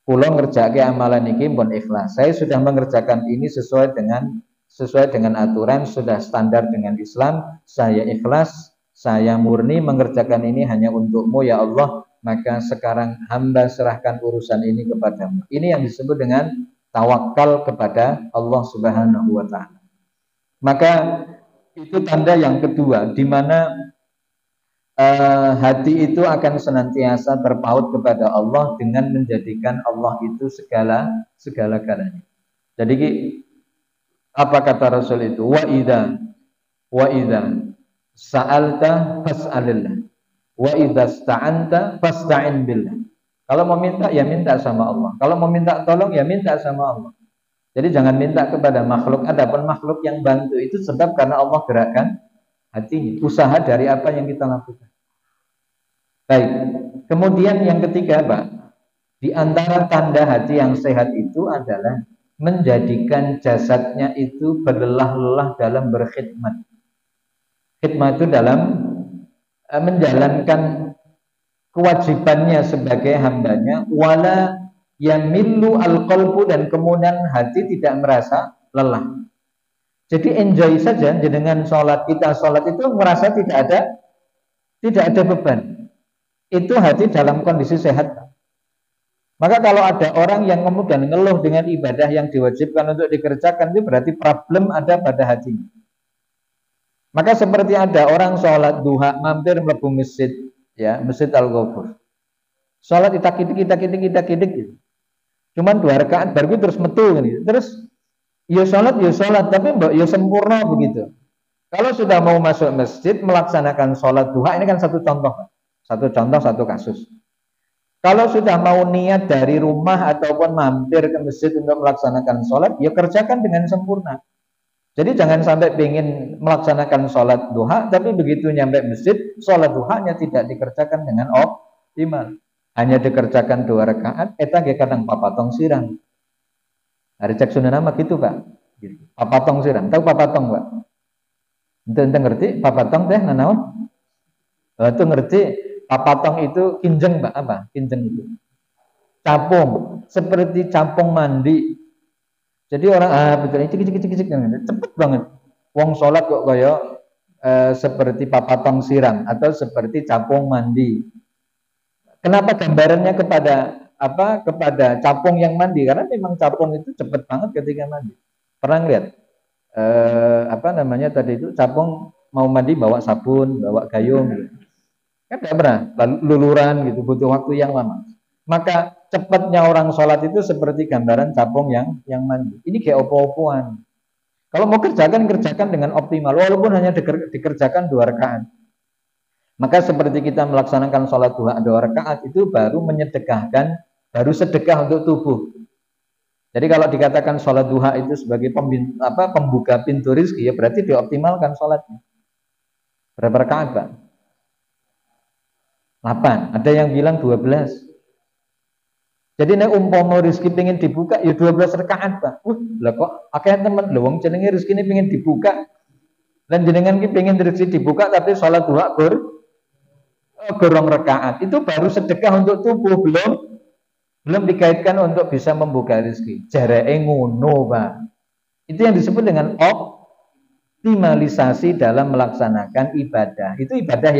A: Kula ngerjake amalan niki pun ikhlas. Saya sudah mengerjakan ini sesuai dengan aturan, sudah standar dengan Islam. Saya ikhlas, saya murni mengerjakan ini hanya untukmu ya Allah. Maka sekarang hamba serahkan urusan ini kepadamu. Ini yang disebut dengan tawakal kepada Allah Subhanahu wa ta'ala. Maka itu tanda yang kedua, di mana hati itu akan senantiasa terpaut kepada Allah dengan menjadikan Allah itu segala-galanya. Jadi apa kata Rasul itu? Wa idza sa'alta fas'alillah, wa idza sta'anta fasta'in billah. Kalau mau minta ya minta sama Allah. Kalau mau minta tolong ya minta sama Allah. Jadi jangan minta kepada makhluk. Adapun makhluk yang bantu itu sebab karena Allah gerakkan hatinya. Usaha dari apa yang kita lakukan. Baik. Kemudian yang ketiga, Pak, di antara tanda hati yang sehat itu adalah menjadikan jasadnya itu berlelah-lelah dalam berkhidmat. Khidmat itu dalam menjalankan kewajibannya sebagai hambanya, wala yamillu al-qalbu, dan kemudian hati tidak merasa lelah. Jadi enjoy saja dengan sholat. Kita sholat itu merasa tidak ada beban. Itu hati dalam kondisi sehat. Maka kalau ada orang yang kemudian ngeluh dengan ibadah yang diwajibkan untuk dikerjakan, itu berarti problem ada pada hatinya. Maka seperti ada orang sholat duha mampir mlebu masjid, ya, Masjid Al-Ghafur. Sholat kita gitu. Cuman 2 rakaat baru terus metu gitu. Terus ya sholat, tapi mbak ya sempurna begitu. Kalau sudah mau masuk masjid melaksanakan sholat duha, ini kan satu contoh, kasus. Kalau sudah mau niat dari rumah ataupun mampir ke masjid untuk melaksanakan sholat, ya kerjakan dengan sempurna. Jadi jangan sampai ingin melaksanakan sholat duha, tapi begitu nyampe masjid, sholat duhanya tidak dikerjakan dengan optimal. Hanya dikerjakan 2 rakaat, eta ge kadang papatong sirang. Hari cek sunnah nama gitu, Pak. Gitu. Papatong sirang. Tahu papatong, Pak? Ente ngerti papatong teh nanaon? Itu ngerti. Papatong itu kinjeng, Pak. Apa? Kinjeng itu. Capung, seperti capung mandi. Jadi orang betul ini cik cepet banget. Wong sholat kok kaya seperti papatong sirang atau seperti capung mandi. Kenapa gambarannya kepada capung yang mandi? Karena memang capung itu cepet banget ketika mandi. Pernah lihat tadi itu capung mau mandi bawa sabun, bawa gayung gitu. Kan tidak pernah, luluran gitu, butuh waktu yang lama. Maka cepatnya orang sholat itu seperti gambaran capung yang mandi. Ini kayak opo-opoan. Kalau mau kerjakan dengan optimal, walaupun hanya dikerjakan 2 rakaat. Maka seperti kita melaksanakan sholat duha 2 rakaat itu baru sedekah untuk tubuh. Jadi kalau dikatakan sholat duha itu sebagai pembuka pintu rezeki, ya berarti dioptimalkan sholatnya. Berapa rakaat, Pak? 8. Ada yang bilang 12. Jadi nek umpama rezeki pengen dibuka ya 12 rakaat, Pak. Lah kok akeh temen lho wong jenenge rezekine pengen dibuka. Dan jenengan ki pengen rezeki dibuka tapi sholat duha gorong rakaat. Itu baru sedekah untuk tubuh, belum dikaitkan untuk bisa membuka rezeki. Jarake ngono, Pak. Itu yang disebut dengan optimalisasi dalam melaksanakan ibadah. Itu ibadah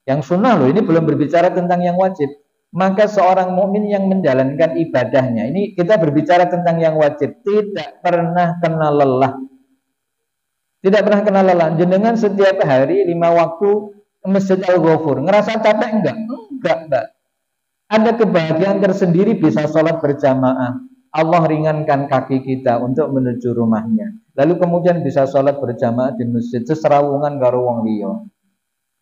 A: yang sunnah loh. Ini belum berbicara tentang yang wajib. Maka seorang mukmin yang menjalankan ibadahnya, ini kita berbicara tentang yang wajib, tidak pernah kena lelah. Tidak pernah kenal lelah. Jenengan setiap hari 5 waktu ke Masjid Al-Ghafur. Ngerasa capek enggak? Enggak, Mbak. Ada kebahagiaan tersendiri bisa sholat berjamaah. Allah ringankan kaki kita untuk menuju rumahnya. Lalu kemudian bisa sholat berjamaah di masjid seserawungan karo wong liya.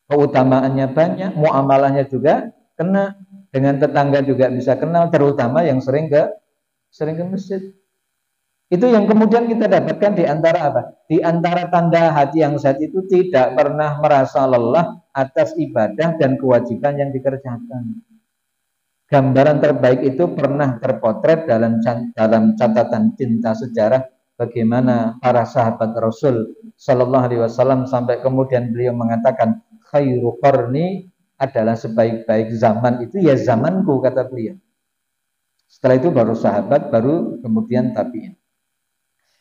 A: Keutamaannya banyak, muamalahnya juga kena, dengan tetangga juga bisa kenal, terutama yang sering ke masjid. Itu yang kemudian kita dapatkan di antara apa? Di antara tanda hati yang sehat itu tidak pernah merasa lelah atas ibadah dan kewajiban yang dikerjakan. Gambaran terbaik itu pernah terpotret dalam catatan cinta sejarah bagaimana para sahabat Rasul Shallallahu Alaihi Wasallam sampai kemudian beliau mengatakan khairu qarni adalah sebaik-baik zaman itu ya zamanku, kata beliau. Setelah itu baru sahabat, baru kemudian tabi'in.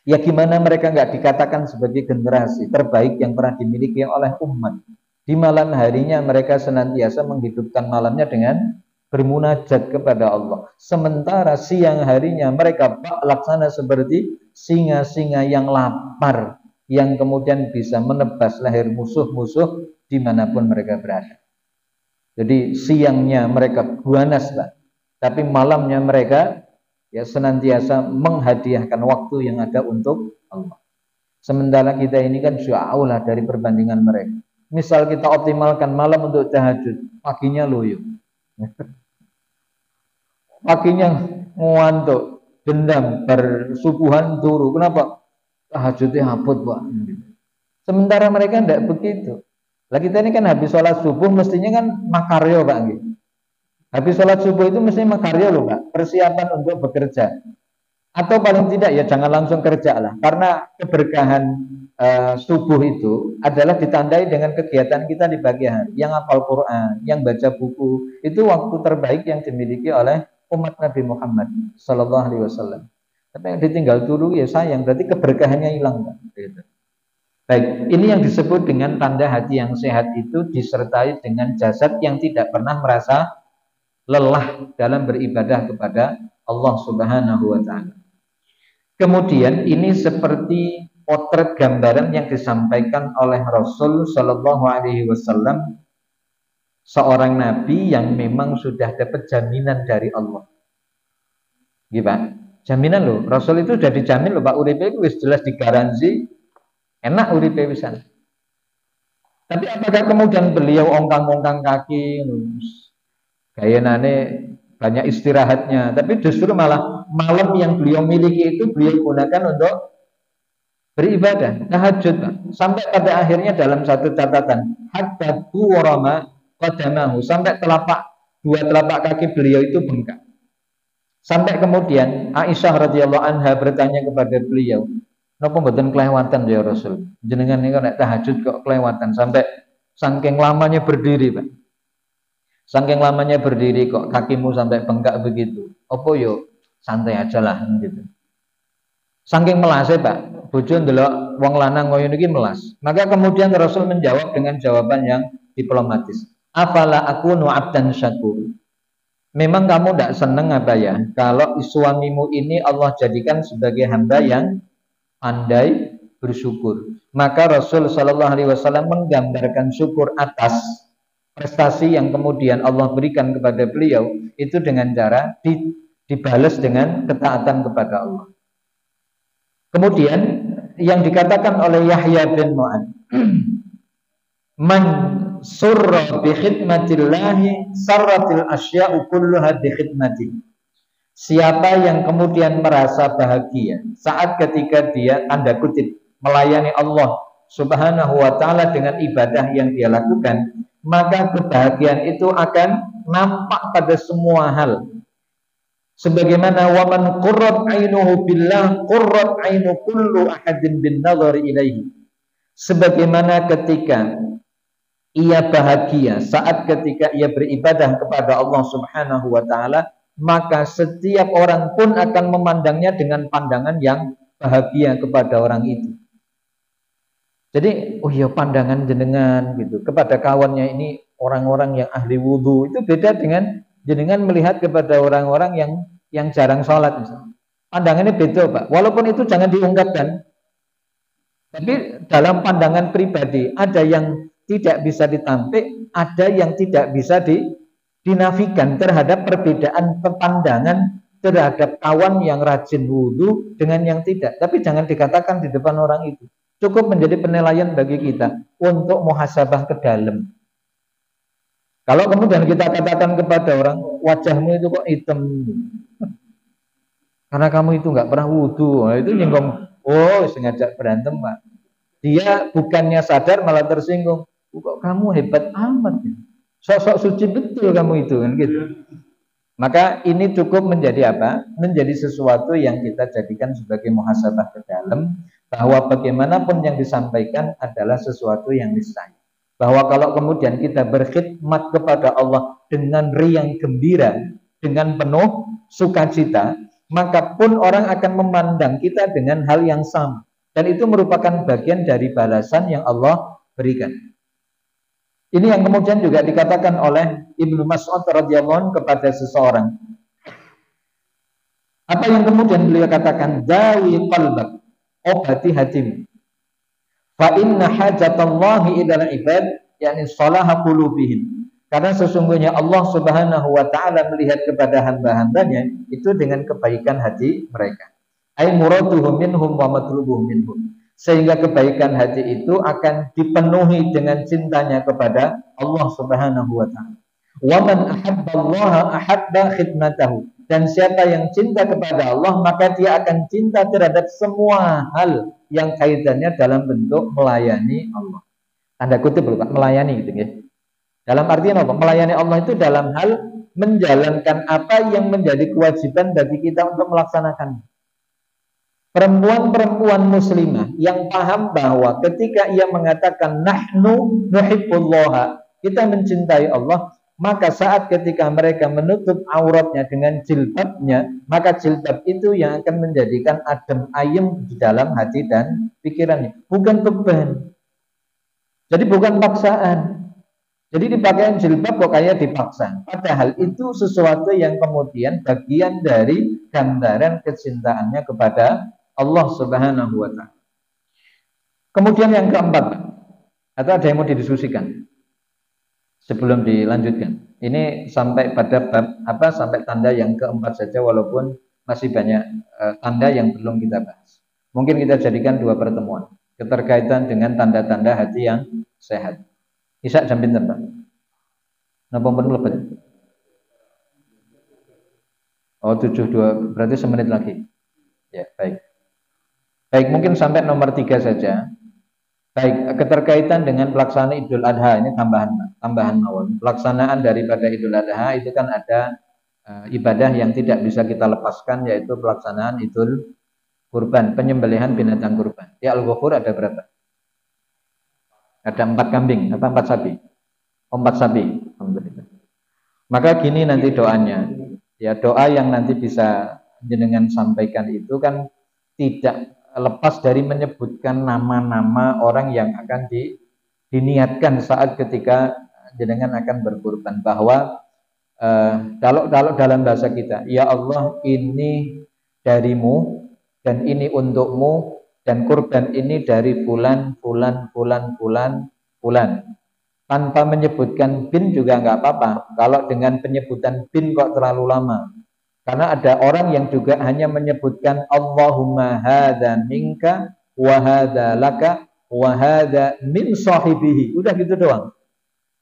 A: Ya gimana mereka nggak dikatakan sebagai generasi terbaik yang pernah dimiliki oleh umat. Di malam harinya mereka senantiasa menghidupkan malamnya dengan bermunajat kepada Allah. Sementara siang harinya mereka laksana seperti singa-singa yang lapar, yang kemudian bisa menebas leher musuh-musuh dimanapun mereka berada. Jadi siangnya mereka buanas, Pak. Tapi malamnya mereka ya senantiasa menghadiahkan waktu yang ada untuk Allah. Sementara kita ini kan jauh lah dari perbandingan mereka. Misal kita optimalkan malam untuk tahajud, paginya loyo. Paginya ngantuk, dendam, bersubuhan turu. Kenapa? Tahajudnya haput, Pak. Sementara mereka tidak begitu. Lah kita ini kan habis sholat subuh mestinya kan makaryo, Pak. Habis sholat subuh itu mestinya makaryo loh, Pak. Persiapan untuk bekerja. Atau paling tidak ya jangan langsung kerja lah. Karena keberkahan subuh itu adalah ditandai dengan kegiatan kita di pagi hari. Yang hafal Quran, yang baca buku. Itu waktu terbaik yang dimiliki oleh umat Nabi Muhammad Sallallahu Alaihi Wasallam. Tapi yang ditinggal dulu ya sayang, berarti keberkahannya hilang, Pak. Gitu. Baik, ini yang disebut dengan tanda hati yang sehat itu disertai dengan jasad yang tidak pernah merasa lelah dalam beribadah kepada Allah Subhanahu wa Ta'ala. Kemudian ini seperti potret gambaran yang disampaikan oleh Rasul Sallallahu Alaihi Wasallam, seorang nabi yang memang sudah dapat jaminan dari Allah. Gimana? Jaminan loh, Rasul itu sudah dijamin loh, Pak, uripe itu jelas digaransi enak uripe pisan. Tapi apakah kemudian beliau ongkang-ongkang kaki, gayenane banyak istirahatnya, tapi justru malah malam yang beliau miliki itu beliau gunakan untuk beribadah, tahajud, Pak. Sampai pada akhirnya dalam satu catatan, hatta tuwarama qadamahu, sampai dua telapak kaki beliau itu bengkak. Sampai kemudian Aisyah radhiyallahu anha bertanya kepada beliau, "Napa mboten kelewatan ya Rasul? Jenengan niku nek tahajud kok kelewatan sampai saking lamanya berdiri, Pak. Saking lamanya berdiri kok kakimu sampai bengkak begitu. Apa yo santai aja lah gitu." Saking melasnya, Pak, bojo ndelok wong lanang koyo niki melas. Maka kemudian Rasul menjawab dengan jawaban yang diplomatis. Afala akunu abdan syakur. Memang kamu tidak senang apa ya kalau suamimu ini Allah jadikan sebagai hamba yang pandai bersyukur. Maka Rasul Shallallahu Alaihi Wasallam menggambarkan syukur atas prestasi yang kemudian Allah berikan kepada beliau itu dengan cara dibalas dengan ketaatan kepada Allah. Kemudian yang dikatakan oleh Yahya bin Mu'ad, man surra bi khidmatillahi sarratil asya'u kulluha bi khidmati. Siapa yang kemudian merasa bahagia saat ketika dia tanda kutip melayani Allah Subhanahu wa Ta'ala dengan ibadah yang dia lakukan, maka kebahagiaan itu akan nampak pada semua hal. Sebagaimana waman qurrat ainuhu billah qurrat ainu kullu ahadin bin nadhari ilaihi. Sebagaimana ketika ia bahagia saat ketika ia beribadah kepada Allah Subhanahu wa Ta'ala, maka setiap orang pun akan memandangnya dengan pandangan yang bahagia kepada orang itu. Jadi, oh ya pandangan jenengan gitu kepada kawannya ini orang-orang yang ahli wudhu itu beda dengan jenengan melihat kepada orang-orang yang jarang sholat misalnya. Pandangannya beda, Pak. Walaupun itu jangan diungkapkan. Tapi dalam pandangan pribadi ada yang tidak bisa ditampik, ada yang tidak bisa dinafikan terhadap perbedaan pandangan terhadap kawan yang rajin wudhu dengan yang tidak. Tapi jangan dikatakan di depan orang itu. Cukup menjadi penilaian bagi kita untuk muhasabah ke dalam. Kalau kemudian kita katakan kepada orang, wajahmu itu kok hitam, karena kamu itu nggak pernah wudhu, itu nyinggung. Oh, sengaja berantem, Pak. Dia bukannya sadar malah tersinggung. Kok kamu hebat amat ya? Sok-sok suci betul kamu itu kan gitu. Maka ini cukup menjadi apa? Menjadi sesuatu yang kita jadikan sebagai muhasabah ke dalam, bahwa bagaimanapun yang disampaikan adalah sesuatu yang niscaya. Bahwa kalau kemudian kita berkhidmat kepada Allah dengan riang gembira, dengan penuh sukacita, maka pun orang akan memandang kita dengan hal yang sama. Dan itu merupakan bagian dari balasan yang Allah berikan. Ini yang kemudian juga dikatakan oleh Ibnu Mas'ud radhiyallahu anhu kepada seseorang. Apa yang kemudian beliau katakan? Dawi qalbak, obati hatimu. Fa inna hajatallahi ilal ibad, yakni salaha qulubihim. Karena sesungguhnya Allah Subhanahu wa taala melihat kepada hamba-hambanya itu dengan kebaikan hati mereka. Ai muraduhum minhum wa matlubuhum minhum. Sehingga kebaikan hati itu akan dipenuhi dengan cintanya kepada Allah Subhanahu wa taala. Wa man ahabballaha ahabba khidmatahu. Dan siapa yang cinta kepada Allah, maka dia akan cinta terhadap semua hal yang kaitannya dalam bentuk melayani Allah. Tanda kutip Pak, melayani gitu ya. Dalam artian apa? Melayani Allah itu dalam hal menjalankan apa yang menjadi kewajiban bagi kita untuk melaksanakan. Perempuan-perempuan muslimah yang paham bahwa ketika ia mengatakan nahnu nuhibbullah, kita mencintai Allah, maka saat ketika mereka menutup auratnya dengan jilbabnya, maka jilbab itu yang akan menjadikan adem ayem di dalam hati dan pikirannya, bukan beban. Jadi bukan paksaan. Jadi dipakai jilbab kok kayak dipaksa. Padahal itu sesuatu yang kemudian bagian dari gambaran kecintaannya kepada Allah Subhanahu wa taala. Kemudian yang keempat, atau ada yang mau didiskusikan sebelum dilanjutkan? Ini sampai pada bab apa? Sampai tanda yang keempat saja, walaupun masih banyak tanda yang belum kita bahas. Mungkin kita jadikan 2 pertemuan keterkaitan dengan tanda-tanda hati yang sehat. Isya jam pinten, Pak? Napa pun lebet? Oh, 72, berarti semenit lagi. Ya, baik. Baik, mungkin sampai nomor 3 saja. Baik, keterkaitan dengan pelaksanaan Idul Adha, ini tambahan mawon. Pelaksanaan daripada Idul Adha itu kan ada ibadah yang tidak bisa kita lepaskan, yaitu pelaksanaan Idul Kurban, penyembelihan binatang kurban. Di Al-Ghafur ada berapa? Ada 4 kambing, apa 4 sapi? 4 sapi. Alhamdulillah. Maka gini nanti doanya. Ya, doa yang nanti bisa jenengan sampaikan itu kan tidak lepas dari menyebutkan nama-nama orang yang akan diniatkan saat ketika jenengan akan berkurban, bahwa kalau dalam bahasa kita, ya Allah ini darimu dan ini untukmu, dan kurban ini dari fulan tanpa menyebutkan bin juga nggak apa-apa. Kalau dengan penyebutan bin kok terlalu lama. Karena ada orang yang juga hanya menyebutkan Allahumma hadza minka wa hadza laka wa hadza min sahibihi. Udah gitu doang.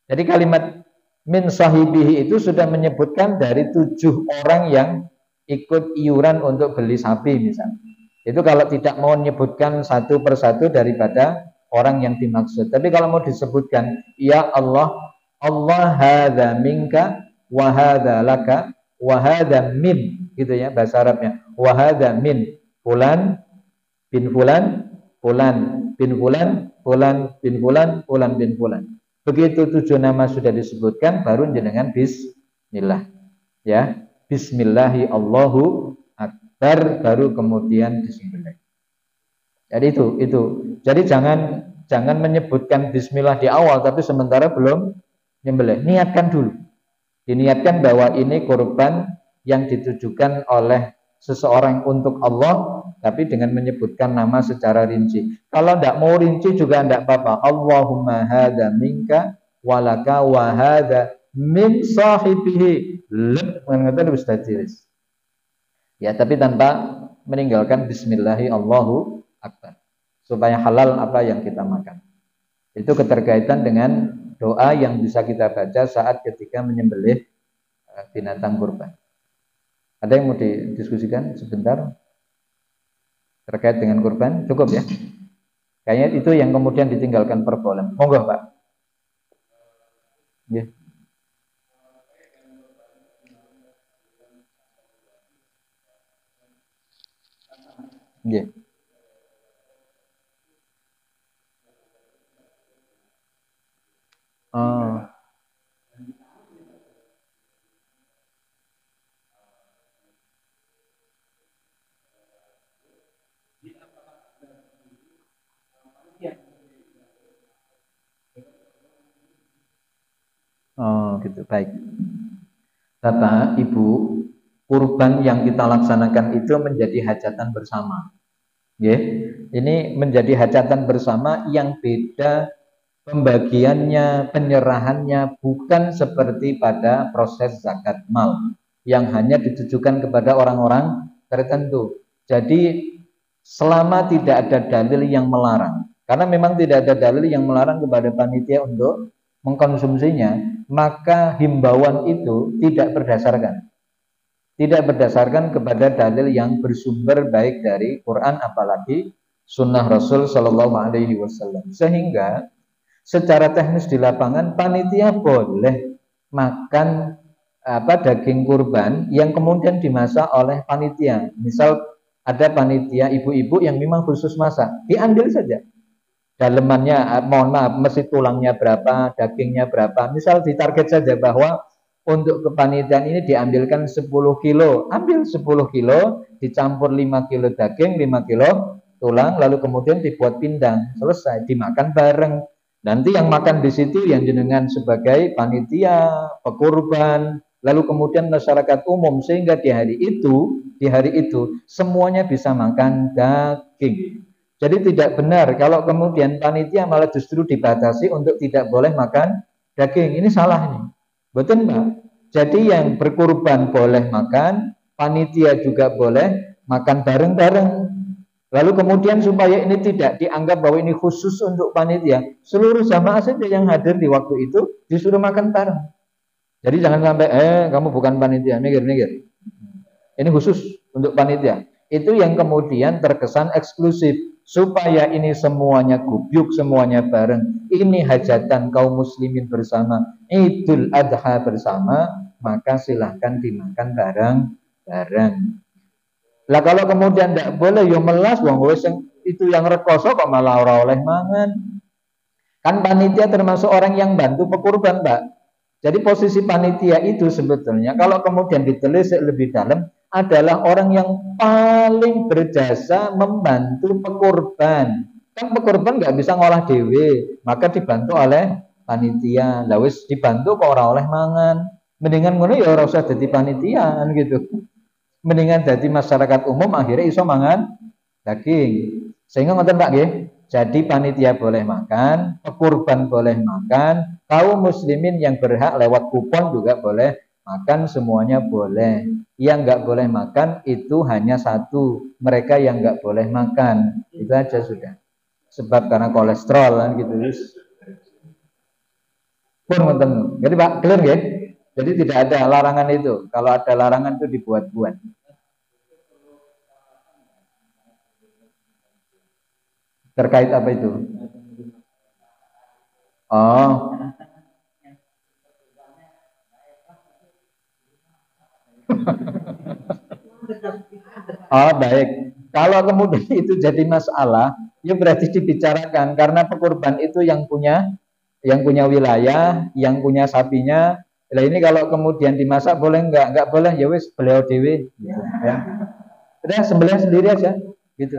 A: Jadi kalimat min sahibihi itu sudah menyebutkan dari 7 orang yang ikut iuran untuk beli sapi misalnya. Itu kalau tidak mau menyebutkan satu persatu daripada orang yang dimaksud. Tapi kalau mau disebutkan, ya Allah, Allah hadza minka wa hadza laka wa hadza min, gitu ya bahasa Arabnya. Wa hadza min fulan bin fulan, fulan bin fulan, fulan bin fulan, fulan bin fulan. Begitu 7 nama sudah disebutkan, baru jenengan bismillah. Ya, bismillahi Allahu akbar, baru kemudian disembelih. Jadi itu. Jadi jangan menyebutkan bismillah di awal tapi sementara belum nyembelih. Niatkan dulu. Diniatkan bahwa ini kurban yang ditujukan oleh seseorang untuk Allah, tapi dengan menyebutkan nama secara rinci. Kalau tidak mau rinci juga tidak apa-apa. Allahumma hadza minka walaka wa hadza min sahibihi. Mengatakan Ustaz Jiris. Ya, tapi tanpa meninggalkan bismillahi Allahu akbar. Supaya halal apa yang kita makan. Itu keterkaitan dengan doa yang bisa kita baca saat ketika menyembelih binatang kurban. Ada yang mau didiskusikan sebentar terkait dengan kurban? Cukup ya? Kayaknya itu yang kemudian ditinggalkan perbolan. Monggo Pak. Ya. Ya. Oh. Oh, gitu. Baik. Bapak, Ibu, kurban yang kita laksanakan itu menjadi hajatan bersama. Ya. Ini menjadi hajatan bersama yang beda pembagiannya, penyerahannya bukan seperti pada proses zakat mal yang hanya ditujukan kepada orang-orang tertentu. Jadi selama tidak ada dalil yang melarang, karena memang tidak ada dalil yang melarang kepada panitia untuk mengkonsumsinya, maka himbauan itu tidak berdasarkan kepada dalil yang bersumber baik dari Quran apalagi sunnah Rasul Shallallahu Alaihi Wasallam. Sehingga secara teknis di lapangan panitia boleh makan daging kurban yang kemudian dimasak oleh panitia. Misal ada panitia ibu-ibu yang memang khusus masak, diambil saja. Dalemannya, mohon maaf, mesti tulangnya berapa, dagingnya berapa. Misal ditarget saja bahwa untuk kepanitiaan ini diambilkan 10 kilo, ambil 10 kilo, dicampur 5 kilo daging, 5 kilo tulang, lalu kemudian dibuat pindang, selesai, dimakan bareng. Nanti yang makan di situ yang jenengan sebagai panitia, pekurban, lalu kemudian masyarakat umum, sehingga di hari itu semuanya bisa makan daging. Jadi tidak benar kalau kemudian panitia malah justru dibatasi untuk tidak boleh makan daging. Ini salah nih. Betul Mbak? Jadi yang berkurban boleh makan, panitia juga boleh makan bareng-bareng. Lalu kemudian supaya ini tidak dianggap bahwa ini khusus untuk panitia, seluruh jamaah saja yang hadir di waktu itu disuruh makan bareng. Jadi jangan sampai kamu bukan panitia, mikir-mikir. Ini khusus untuk panitia. Itu yang kemudian terkesan eksklusif. Supaya ini semuanya gubyuk, semuanya bareng. Ini hajatan kaum muslimin bersama, Idul Adha bersama, maka silahkan dimakan bareng-bareng. Lah kalau kemudian tidak boleh, yo melas, wong itu yang rekoso kok malah ora oleh mangan. Kan panitia termasuk orang yang bantu pekurban, Mbak. Jadi posisi panitia itu sebetulnya kalau kemudian ditelisik lebih dalam adalah orang yang paling berjasa membantu pekurban. Kan pekurban nggak bisa ngolah dewe, maka dibantu oleh panitia. Lah wis dibantu kok ora oleh mangan. Mendingan ngono ya ora usah dadi panitia gitu. Mendingan jadi masyarakat umum akhirnya iso mangan daging. Sehingga ngoten Pak nggih. Jadi panitia boleh makan, pekurban boleh makan, kaum muslimin yang berhak lewat kupon juga boleh makan, semuanya boleh. Yang nggak boleh makan itu hanya satu, mereka yang nggak boleh makan. Itu aja sudah. Sebab karena kolesterol kan gitu. Pun ngoten. Jadi Pak, clear nggih? Jadi tidak ada larangan itu. Kalau ada larangan itu dibuat-buat. Terkait apa itu? Oh. Oh, baik. Kalau kemudian itu jadi masalah, ya berarti dibicarakan karena pekurban itu yang punya wilayah, yang punya sapinya. Nah, ini kalau kemudian dimasak boleh enggak? Enggak boleh, ya wis beliau dewe gitu, ya. Udah sembelih sendiri aja gitu.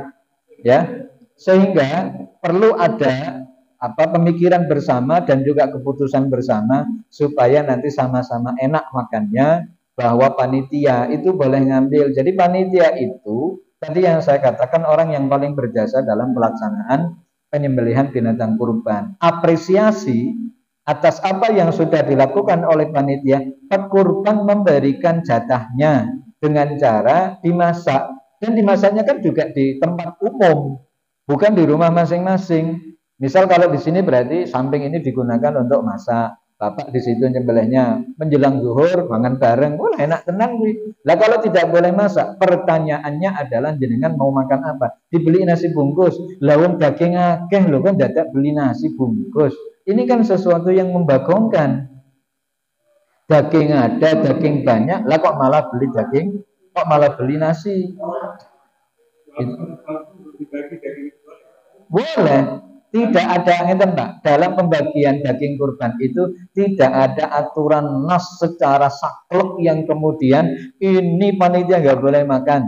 A: Ya. Sehingga perlu ada pemikiran bersama dan juga keputusan bersama supaya nanti sama-sama enak makannya, bahwa panitia itu boleh ngambil. Jadi panitia itu Tadi yang saya katakan orang yang paling berjasa dalam pelaksanaan penyembelihan binatang kurban. Apresiasi atas apa yang sudah dilakukan oleh panitia, pekurban memberikan jatahnya dengan cara dimasak. Dan dimasaknya kan juga di tempat umum, bukan di rumah masing-masing. Misal kalau di sini berarti samping ini digunakan untuk masak, bapak di situ nyembelihnya menjelang zuhur, mangan bareng, wah enak tenang gue. Lah kalau tidak boleh masak, pertanyaannya adalah jenengan mau makan apa? Dibeli nasi bungkus, lawang daging akeh lho kan dadak beli nasi bungkus. Ini kan sesuatu yang membagongkan. Daging ada, daging banyak, lah kok malah beli daging, kok malah beli nasi? Boleh, tidak ada ngeten Pak. Dalam pembagian daging kurban itu tidak ada aturan nas secara saklek yang kemudian ini panitia nggak boleh makan.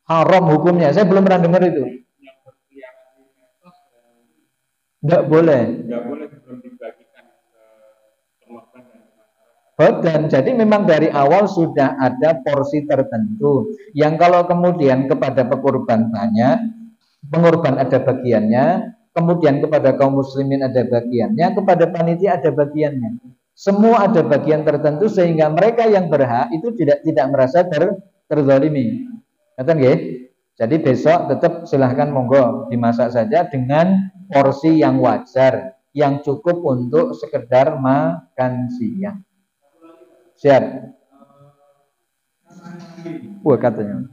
A: Haram hukumnya. Saya belum pernah dengar itu. Nggak boleh. Nggak boleh dibagikan dan jadi memang dari awal sudah ada porsi tertentu yang kalau kemudian kepada pekurban banyak, pengorban ada bagiannya, kemudian kepada kaum muslimin ada bagiannya, kepada panitia ada bagiannya. Semua ada bagian tertentu sehingga mereka yang berhak itu tidak merasa terzalimi. Ngerti nggih? Jadi besok tetap silahkan monggo dimasak saja dengan porsi yang wajar, yang cukup untuk sekedar makan siang. Siap. Wah katanya.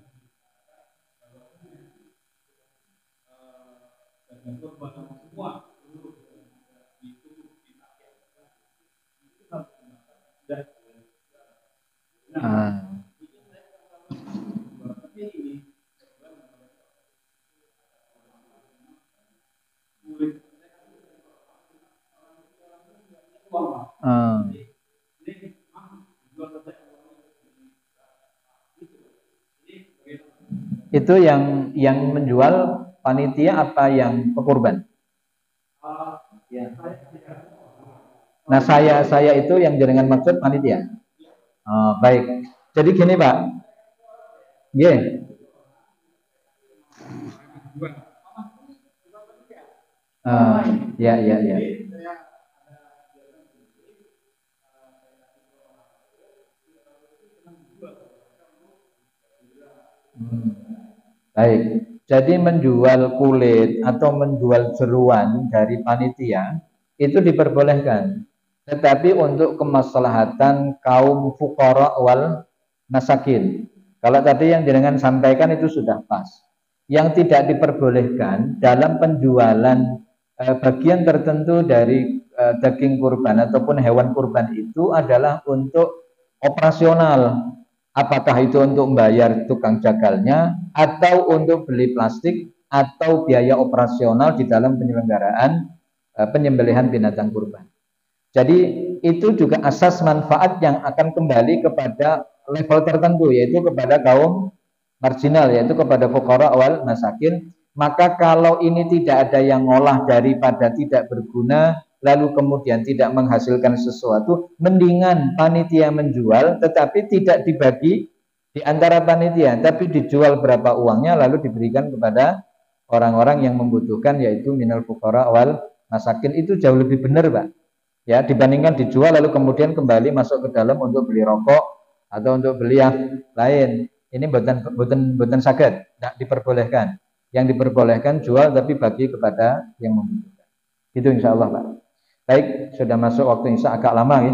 A: Itu yang menjual panitia apa yang pekurban? Nah saya itu yang jaringan maksud panitia. Baik. Jadi gini Pak. Yeah. Ya. Baik. Jadi menjual kulit atau menjual jeruan dari panitia itu diperbolehkan. Tetapi untuk kemaslahatan kaum fuqara wal masakin. Kalau tadi yang jenengan sampaikan itu sudah pas. Yang tidak diperbolehkan dalam penjualan bagian tertentu dari daging kurban ataupun hewan kurban itu adalah untuk operasional. Apakah itu untuk membayar tukang jagalnya atau untuk beli plastik atau biaya operasional di dalam penyelenggaraan penyembelihan binatang kurban. Jadi itu juga asas manfaat yang akan kembali kepada level tertentu, yaitu kepada kaum marginal, yaitu kepada fuqara wal masakin. Maka kalau ini tidak ada yang ngolah daripada tidak berguna, lalu kemudian tidak menghasilkan sesuatu, mendingan panitia menjual tetapi tidak dibagi di antara panitia, tapi dijual berapa uangnya lalu diberikan kepada orang-orang yang membutuhkan, yaitu minal fuqara wal masakin. Itu jauh lebih benar Pak, ya, dibandingkan dijual lalu kemudian kembali masuk ke dalam untuk beli rokok atau untuk beli yang lain. Ini bukan sakit, tidak diperbolehkan. Yang diperbolehkan jual tapi bagi kepada yang membutuhkan. Itu insya Allah Pak. Baik, sudah masuk waktu insya agak lama ya.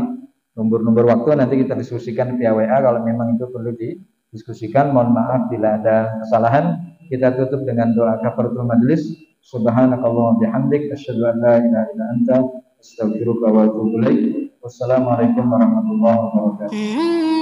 A: Nomor waktu nanti kita diskusikan via WA kalau memang itu perlu didiskusikan. Mohon maaf bila ada kesalahan. Kita tutup dengan doa kafaratul majelis. Subhanakallahumma bihamdik asyhadu an la ilaha illa anta astaghfiruka wa atubu ilaik. Wassalamualaikum warahmatullahi wabarakatuh.